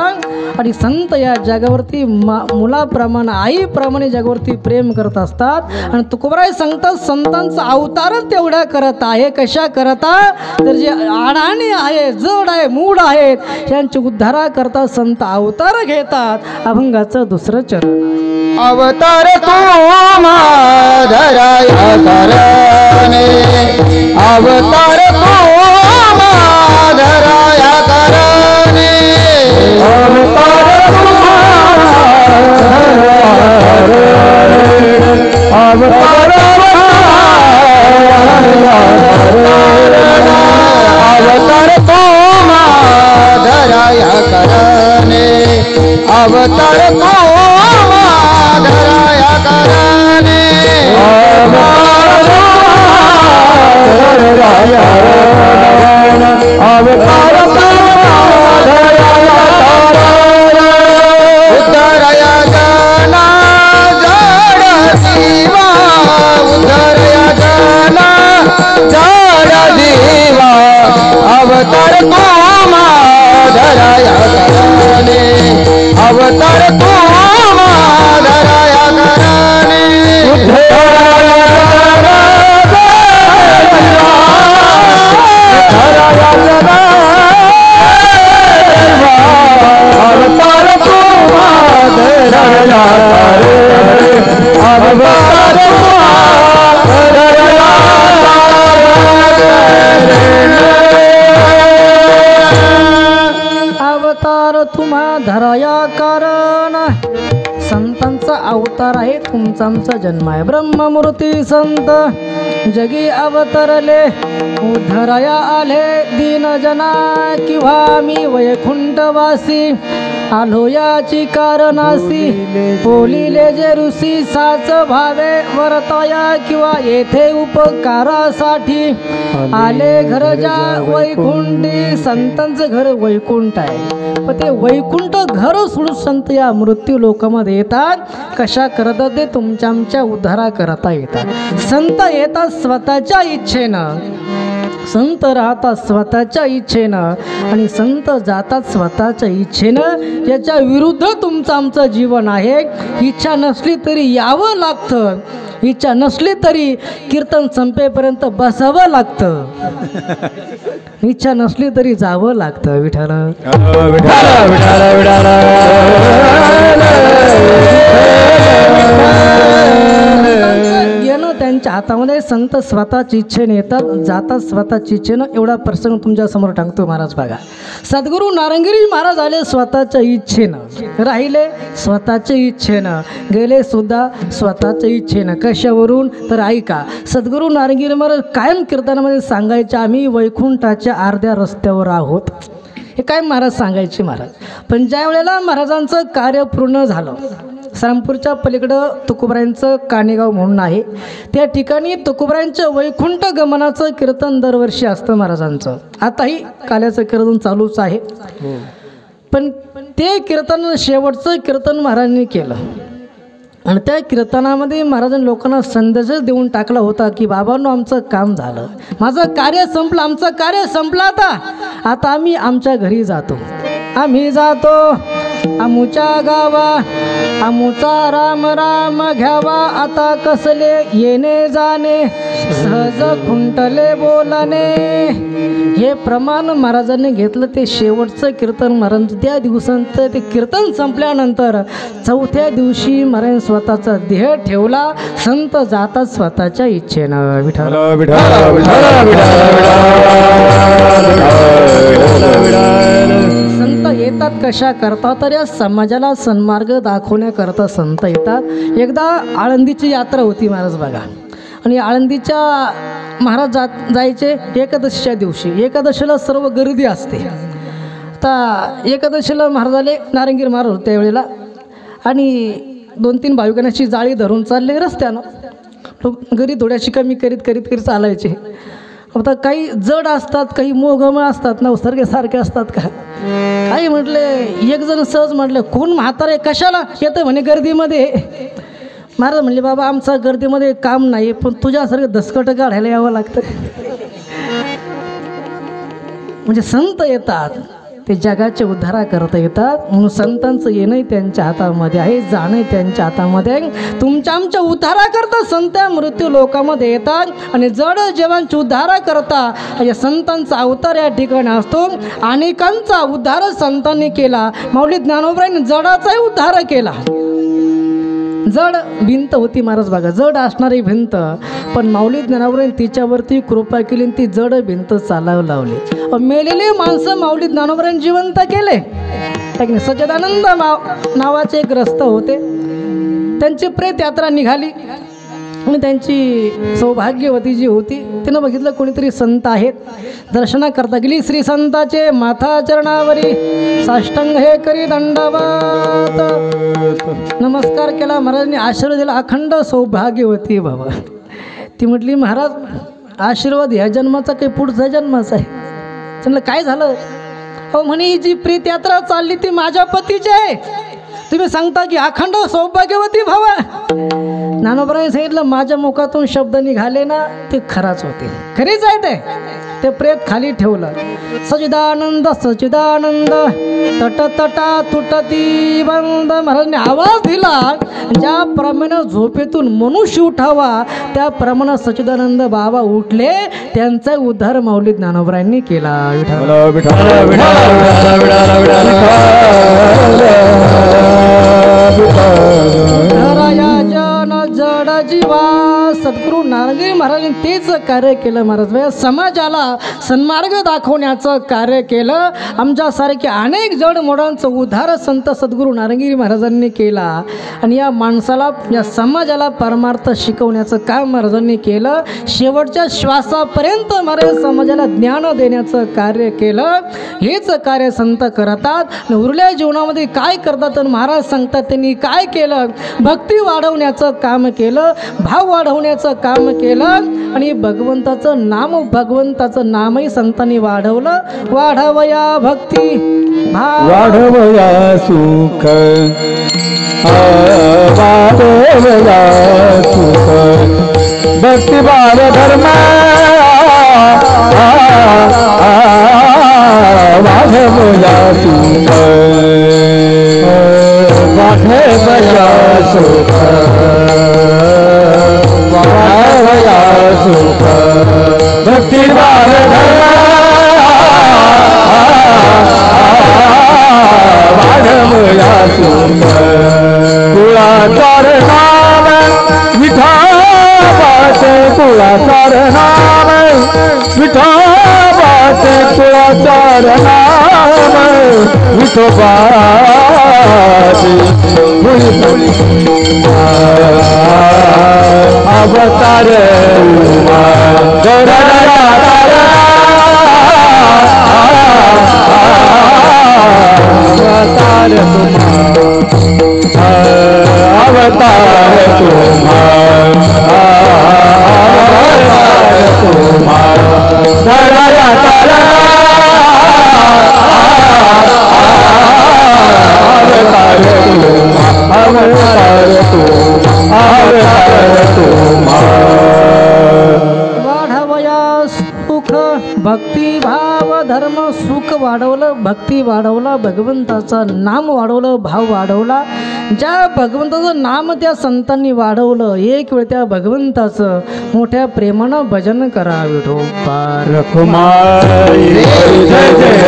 S3: आणि संत या जगावरती मुलाप्रमाणे आईप्रमाणे जगावरती प्रेम करत असतात. आणि तुकोबराय सांगतात संतांचा अवतारच तेवढा करत आहे. कशा करता तर जे आडाणे आहे, जड आहे, मूड आहेत यांचे उद्धारा करता संत अवतार घेतात. अभंगाचं दुसरं चरण.
S2: अवतार तो माधराया करणे, अवतार तो माधराया करणे, अवतार अवतार अवतार तो माधराया करणे, अवतार तो माधराया करणे, अवतार उद्धरया जना जड जीवा, उद्धरया जना जड जीवा, अवतार तो माधराया करणे, अवतार तो माधराया करणे. अवतार तो माधराया
S3: अवतार तुम्हा धराया कारण. संतांचा अवतार आहे तुमचा आमचा जन्म आहे. ब्रह्ममूर्ती संत जगी अवतरले, उद्धराया आले दीन जना, किंवा मी वैकुंठवासी आलो याची कारणासी. बोलिले जे ऋषी साच भावे वर्ताया, किंवा येथे उपकारासाठी आले घर जा वैकुंठी. संतांचं घर वैकुंठ आहे. पण ते वैकुंठ घर सोडून संत या मृत्यू लोकांमध्ये येतात. कशा करतात ते तुमच्या आमच्या उद्धारा करता येतात. संत येतात स्वतःच्या इच्छेनं, संत राहतात स्वतःच्या इच्छेनं, आणि संत जातात स्वतःच्या इच्छेनं. याच्या विरुद्ध तुमचं आमचं जीवन आहे. इच्छा नसली तरी यावं लागतं, इच्छा नसली तरी कीर्तन संपेपर्यंत बसावं लागतं, इच्छा नसली तरी जावं लागतं. विठ्ठल
S2: विठाला विठाला विठाला
S3: येणं त्यांच्या हातामध्ये. संत स्वतःची इच्छेने येतात, जातात स्वतःची इच्छेनं. एवढा प्रसंग तुमच्या समोर टाकतो महाराज. बघा, सद्गुरू नारंगिरी महाराज आले स्वतःच्या इच्छेनं, राहिले स्वतःच्या इच्छेनं, गेले सुद्धा स्वतःच्या इच्छेनं. कशावरून तर ऐका, सद्गुरू नारंगिरी महाराज कायम कीर्तनामध्ये सांगायचे आम्ही वैकुंठाच्या अर्ध्या रस्त्यावर आहोत. हे काय महाराज सांगायचे महाराज. पण ज्या वेळेला महाराजांचं कार्य पूर्ण झालं, श्रामपूरच्या पलीकडं तुकोबरायांचं काणेगाव म्हणून आहे, त्या ठिकाणी तुकोबरायांचं वैकुंठ गमनाचं कीर्तन दरवर्षी असतं महाराजांचं. आताही काल्याचं कीर्तन चालूच आहे. पण ते कीर्तन शेवटचं कीर्तन महाराजांनी केलं आणि त्या कीर्तनामध्ये महाराजांनी लोकांना संदेशच देऊन टाकला होता की बाबांनो आमचं काम झालं, माझं कार्य संपलं, आमचं कार्य संपलं, आता आम्ही आमच्या घरी जातो, आम्ही जातो आमुच्या गावा, आमुचा राम राम घ्यावा, आता कसले येणे जाणे, सहज खुंटले बोलणे. हे प्रमाण महाराजांनी घेतलं. ते शेवटचं कीर्तन महाराज त्या दिवसानंतर ते कीर्तन संपल्यानंतर चौथ्या दिवशी महाराज स्वतःचा देह ठेवला. संत जातात स्वतःच्या इच्छेनं. विठ्ठल संत येतात कशा करता तर या समाजाला सन्मार्ग दाखवण्याकरता संत येतात. एकदा आळंदीची यात्रा होती महाराज बघा, आणि आळंदीच्या महाराज जायचे एकादशीच्या दिवशी. एकादशीला सर्व गर्दी असते. आता एकादशीला महाराजाले नारंगीर महाराज होते त्यावेळेला, आणि 2-3 भाविकांची जाळी धरून चालले रस्त्यानं. घरी थोड्याशी कमी करीत चालायचे. आता काही जड असतात, काही मोहगम असतात ना, सारखे असतात का. काही म्हटले, एक जण सहज म्हटलं, कोण म्हातारे कशाला येतं म्हणे गर्दीमध्ये. महाराज म्हणले, बाबा आमचा गर्दीमध्ये काम नाही, पण तुझ्यासारखं दसकट काढायला यावं लागतं. म्हणजे संत येतात ते जगाचे उद्धारा करता येतात. म्हणून संतांचं येणं त्यांच्या हातामध्ये आहे, जाणं त्यांच्या हातामध्ये आहे. तुमच्या आमच्या उद्धारा करता संत मृत्यू लोकामध्ये येतात, आणि जड जीवांची उद्धारा करता या संतांचा अवतार या ठिकाणी असतो. अनेकांचा उद्धार संतांनी केला. माऊली ज्ञानोबांनी जडाचाही उद्धार केला. जड भिंत होती महाराज बघा, जड असणारी भिंत, पण माऊली ज्ञानोबांनी तिच्यावरती कृपा केली, ती जड भिंत चालावं लावली. मेलेले माणसं माऊली ज्ञानोबांनी जिवंत केले. सच्चिदानंद नावाचे एक ग्रस्त होते, त्यांची प्रेत यात्रा निघाली, आणि त्यांची सौभाग्यवती जी होती तिनं बघितलं कोणीतरी संत आहेत, दर्शनाकरता गेली. श्री संताचे माथा चरणावरी साष्टांग हे करी दंडवत नमस्कार केला. महाराजांनी आशीर्वाद दिला, अखंड सौभाग्यवती बाबा. ती म्हटली, महाराज आशीर्वाद ह्या जन्माचा काही पुढचा जन्माचा आहे. त्यांना काय झालं. हो म्हणे, ही जी प्रीत यात्रा चालली ती माझ्या पतीची आहे, तुम्ही सांगता की अखंड सौभाग्यवती भावा. ज्ञानोबांनी सांगितलं, माझ्या मुखातून शब्द निघाले ना ते खराच होते, खरीच आहे. ते प्रेत खाली ठेवलं. सच्चिदानंद सच्चिदानंद तट तटा तुटती बंद. महाराजांनी आवाज दिला, ज्याप्रमाणे झोपेतून मनुष्य उठावा त्याप्रमाणे सच्चिदानंद बाबा उठले. त्यांचा उद्धार माऊली ज्ञानोबांनी केला. जड जीवा सद्गुरू नारंगी महाराजांनी तेच कार्य केलं. महाराज समाजाला सन्मार्ग दाखवण्याचं कार्य केलं. आमच्यासारखे अनेक जड मोडांचं उद्धार संत सद्गुरू नारंगी महाराजांनी केला, आणि या माणसाला या समाजाला परमार्थ शिकवण्याचं काम महाराजांनी केलं. शेवटच्या श्वासापर्यंत महाराज समाजाला ज्ञान देण्याचं कार्य केलं. हेच कार्य संत करतात. उरल्या जीवनामध्ये काय करतात तर महाराज सांगतात त्यांनी काय केलं. भक्ती वाढवण्याचं काम केलं, भाव वाढवण्याचं काम केलं, आणि भगवंताचं नामही संतांनी वाढवलं. वाढवया भक्ती
S2: वाढवया सुख वाढवया सुख भक्ती भाव धर्म वाढवया सुख वाढवया सुख वाढवया सुख भक्ती भाव धर्म वाढवया सुख कुळाचार नाम विठाबाचे कुळाचार नाम विठाबाचे कुळाचार नाम विठोबाचे अवतार अवतार तुम्हारा
S3: धर्म सुख वाढवलं, भक्ती वाढवला, भगवंताचं नाम वाढवलं, भाव वाढवला. ज्या भगवंताचं नाम त्या संतांनी वाढवलं, एक वेळ त्या भगवंताचं मोठ्या प्रेमानं भजन करा. विठोबा
S2: रखुमाई जय जय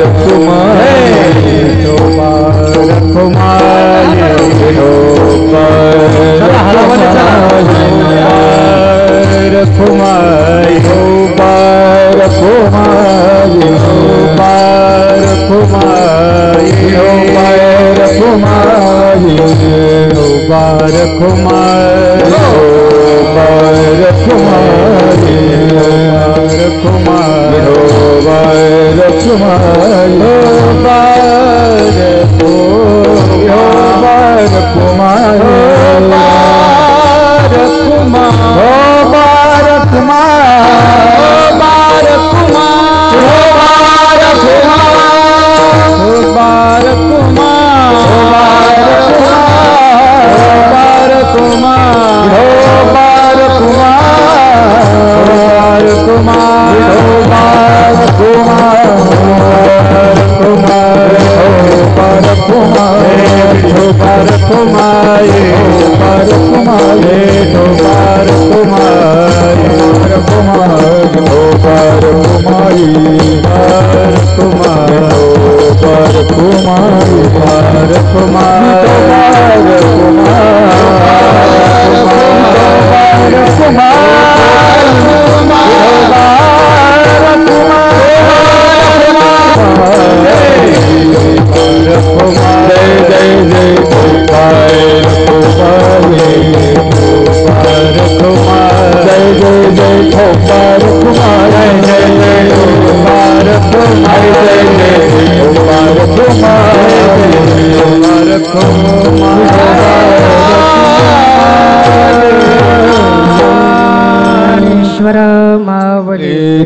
S2: रखुमाई विठोबा रखुमाई विठोबा रखुमाई विठोबा रखुमाई विठोबा रखुमाई विठोबा रखुमाई विठोबा रखुमाई रखुमाई रखुमाई रखुमाई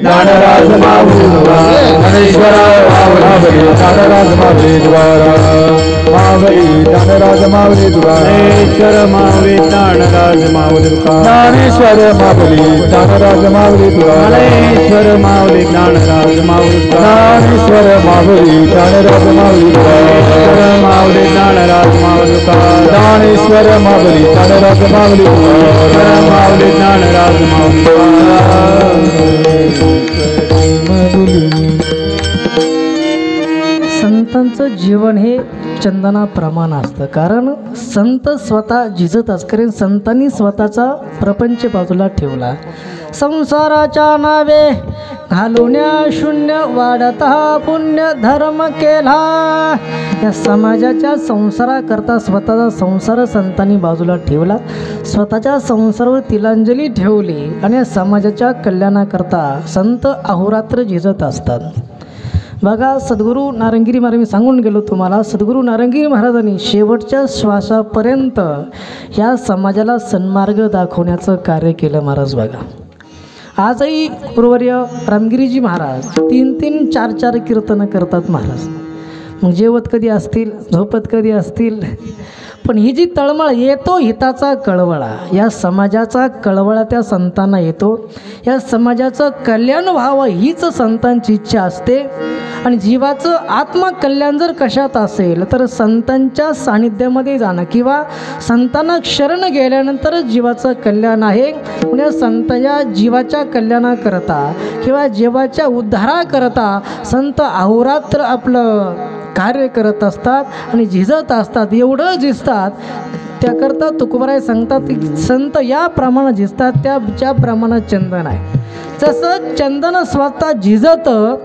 S3: ज्ञानराज माऊली ज्ञानेश्वर माऊली ज्ञानराज माऊली द्वारा माऊली ज्ञानराज माऊली द्वारेश्वर माऊली ज्ञानराज माऊली ज्ञानेश्वर माऊली ज्ञानराज माऊली ज्ञानेश्वर माऊली ज्ञानराज माऊली ज्ञानेश्वर माऊली ज्ञानराज माऊली ज्ञानेश्वर माऊली ज्ञानराज माऊली ज्ञानेश्वर माऊली ज्ञानराज माऊली माऊली ज्ञानराज माऊली. संतांचं जीवन हे चंदनाप्रमाण असतं, कारण संत स्वतः झिजत असतात, कारण संतांनी स्वतःचा प्रपंच बाजूला ठेवला. संसाराच्या नावे घालुन्या शून्य वाढता पुण्य धर्म केला. या समाजाच्या संसाराकरता स्वतःचा संसार संतांनी बाजूला ठेवला, स्वतःच्या संसारावर तिलांजली ठेवली आणि या समाजाच्या कल्याणाकरता संत अहोरात्र झिजत असतात. बघा, सद्गुरू नारंगिरी महाराज, मी सांगून गेलो तुम्हाला, सद्गुरू नारंगिरी महाराजांनी शेवटच्या श्वासापर्यंत या समाजाला सन्मार्ग दाखवण्याचं कार्य केलं महाराज. बघा, आजही गुरुवर्य रामगिरीजी महाराज 3-3, 4-4 कीर्तनं करतात महाराज. मग जेवत कधी असतील, झोपत कधी असतील, पण ही जी तळमळ येतो हिताचा कळवळा, या समाजाचा कळवळा त्या संतांना येतो. या समाजाचं कल्याण व्हावं हीच संतांची इच्छा असते. आणि जीवाचं आत्मकल्याण जर कशात असेल तर संतांच्या सानिध्यामध्ये जाणं किंवा संतांना शरण गेल्यानंतरच जीवाचं कल्याण आहे. म्हणजे संत या जीवाच्या कल्याणाकरता किंवा जीवाच्या उद्धाराकरता संत अहोरात्र आपलं कार्य करत असतात आणि झिजत असतात. एवढं झिजतात त्याकरता तुकोबाराय सांगतात की संत या प्रमाणात झिजतात त्या ज्या प्रमाणात चंदन आहे. जसं चंदन स्वतः झिजतं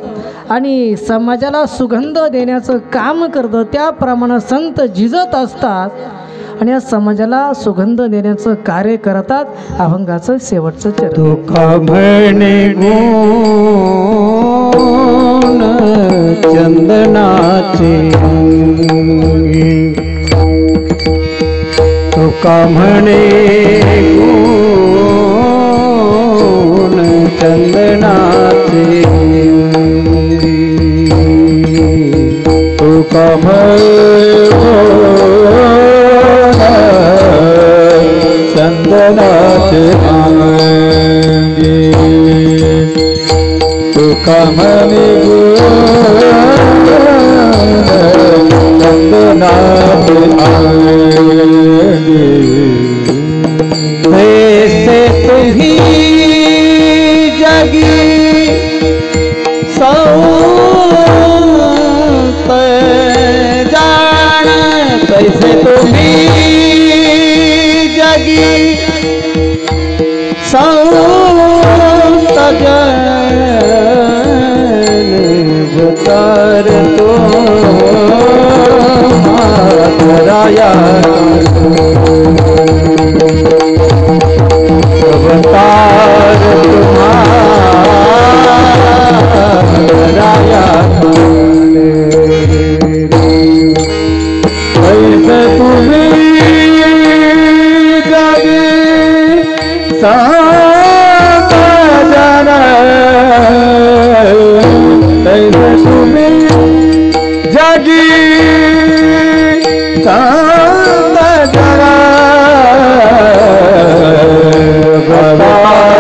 S3: आणि समाजाला सुगंध देण्याचं काम करतं, त्याप्रमाणे संत झिजत असतात आणि या समाजाला सुगंध देण्याचं कार्य करतात. अभंगाचं शेवटचं चरण.
S2: तुका म्हणे गुण चंदनाचे, तुका म्हणे गुण चंदनाचे, तुका चंदनाचे अंगी, तुका कमनी चंदनाथ आएंगे वैसे तो ही जगी संत जान कैसे तुम्ही जगी संत जन अवतार तो मातराया अवतार तुम्हारा कैसे तुम्हें जगे संत जन कैसे तुम्हें जगी संत जन अवतार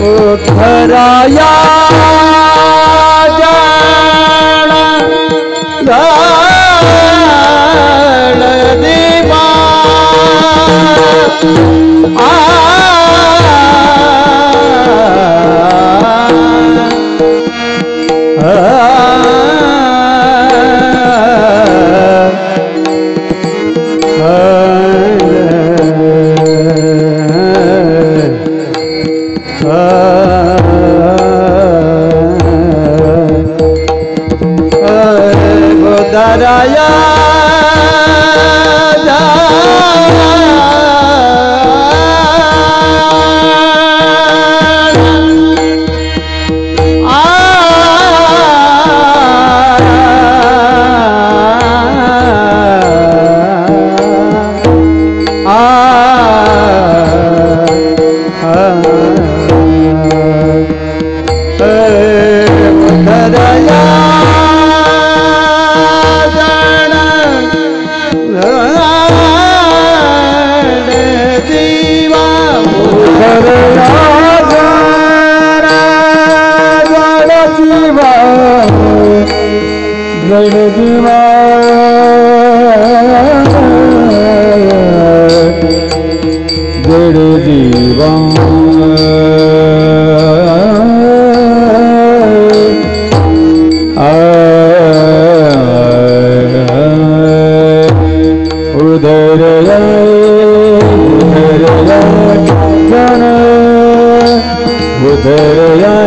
S2: उठराया जाना लाल दीवा गोदराया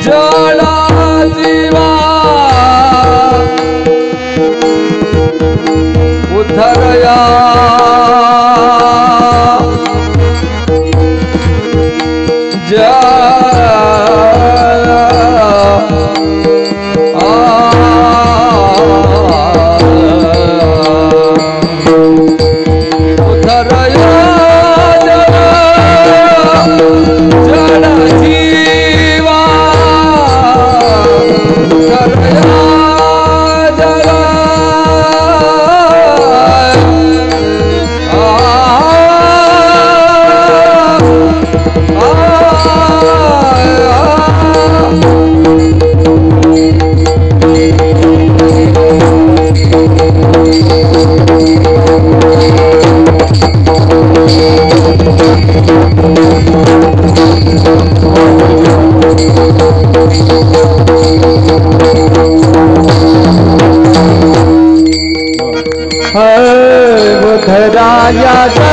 S4: जड़ा जीवा
S2: राजाचा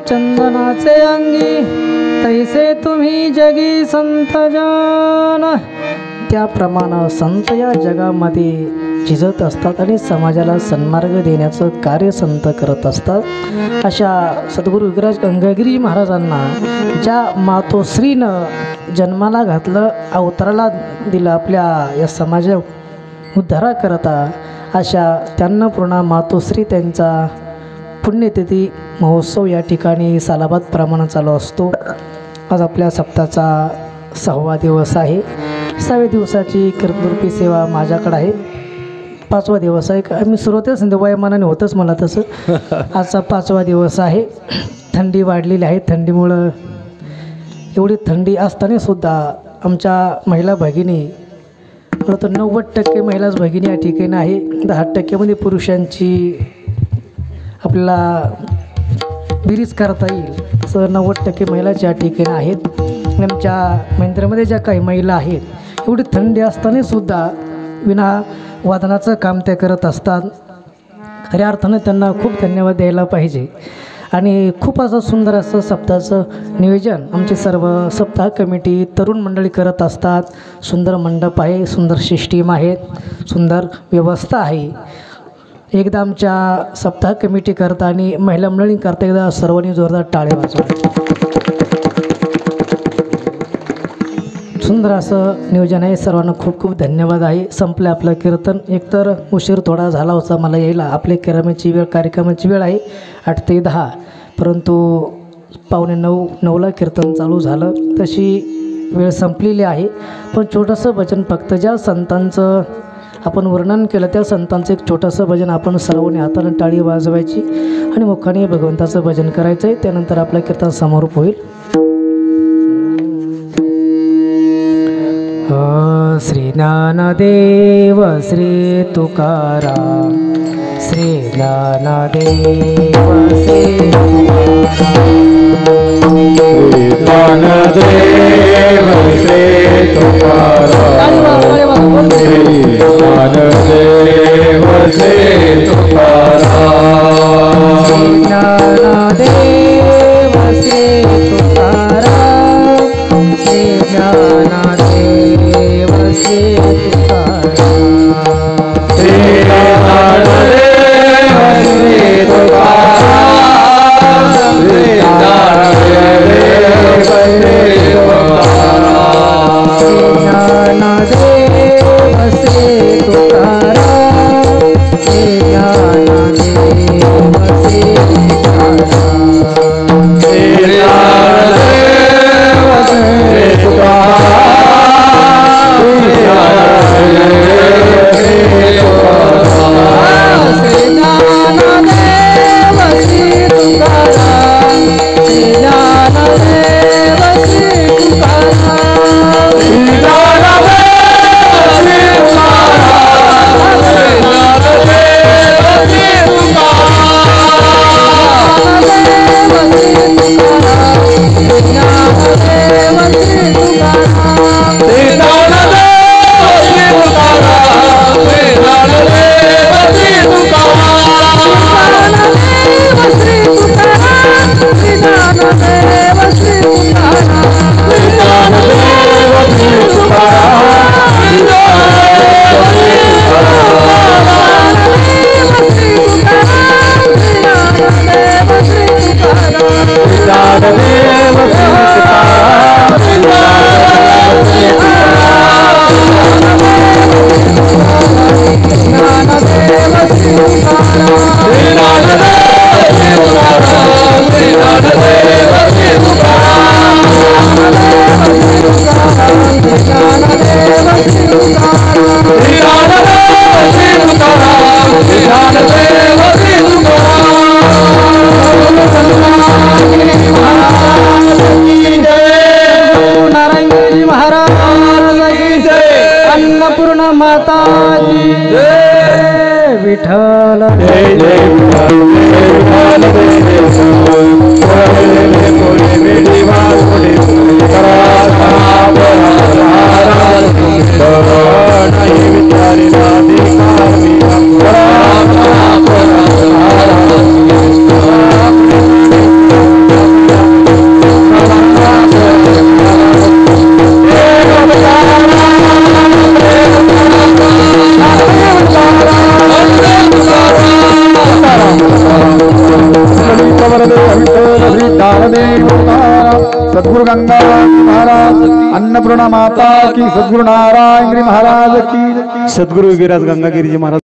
S3: चंदनाचे अंगी तैसे तुम्ही जगी संत जन. त्याप्रमाणे संत या जगामध्ये झिजत असतात आणि समाजाला सन्मार्ग देण्याचं कार्य संत करत असतात. अशा सद्गुरू विग्रज गंगागिरी महाराजांना ज्या मातोश्रीनं जन्माला घातलं, अवताराला दिलं आपल्या या समाजा उद्धाराकरता, अशा त्यांना पूर्ण मातोश्री त्यांचा पुण्यतिथी महोत्सव या ठिकाणी सालाबादप्रमाणे चालू असतो. आज आपल्या सप्ताहाचा 6वा दिवस आहे. 6व्या दिवसाची कीर्तनरूपी सेवा माझ्याकडे आहे. 5वा दिवस आहे. मी सुरुवातीला वयामानाने होतंच मला तसं. आजचा 5वा दिवस आहे. थंडी वाढलेली आहे. थंडीमुळं एवढी थंडी असताना सुद्धा आमच्या महिला भगिनी, मला तर 90% महिलाच भगिनी या ठिकाणी आहे. 10% पुरुषांची आपल्याला बिरीज करता येईल असं 90% महिलाच या ठिकाणी आहेत. आमच्या मंदिरामध्ये ज्या काही महिला आहेत, एवढी थंडी असताना सुद्धा विना वादनाचं काम ते करत असतात. खऱ्या अर्थानं त्यांना खूप धन्यवाद द्यायला पाहिजे. आणि खूप असं सुंदर असं सप्ताहाचं नियोजन आमची सर्व सप्ताह कमिटी तरुण मंडळी करत असतात. सुंदर मंडप आहे, सुंदर सिस्टीम आहेत, सुंदर व्यवस्था आहे. एकदा आमच्या सप्ताह कमिटी करता आणि महिला मंडळी करता एकदा सर्वांनी जोरदार टाळे वाजवा. सुंदर असं नियोजन आहे. सर्वांना खूप खूप धन्यवाद आहे. संपलं आपलं कीर्तन. एकतर उशीर थोडा झाला होता मला यायला. आपले कार्यक्रमाची वेळ आहे 8 ते 10, परंतु 8:45-9ला कीर्तन चालू झालं. तशी वेळ संपलेली आहे. पण छोटंसं भजन फक्त ज्या संतांचं आपण वर्णन केलं त्या संतांचं एक छोटंसं भजन आपण सर्वांनी हाताने टाळी वाजवायची आणि मुखाने भगवंताचं भजन करायचं आहे. त्यानंतर आपलं कीर्तन समारोप होईल. श्री ज्ञानदेव श्री तुकाराम, श्री ज्ञानदेव श्री
S2: ज्ञानदेव श्री तुकाराम, श्री ज्ञानदेव श्री तुकाराम,
S3: ज्ञानदेव श्री तुकाराम, श्री ज्ञानदेव श्री तुकाराम,
S2: श्री ज्ञानदेव श्री तुकाराम, श्री ज्ञानदेव श्री तुकाराम,
S3: ज्ञानदेव श्री तुकाराम, श्री ज्ञानदेव श्री तुकाराम. विठ्ठल
S2: जय जय विठ्ठल सद्गुरु गंगा महाराज, अन्नपूर्णा माता की, सद्गुरु नारायण गिरी महाराज की, सद्गुरु विराज गंगागिरी महाराज।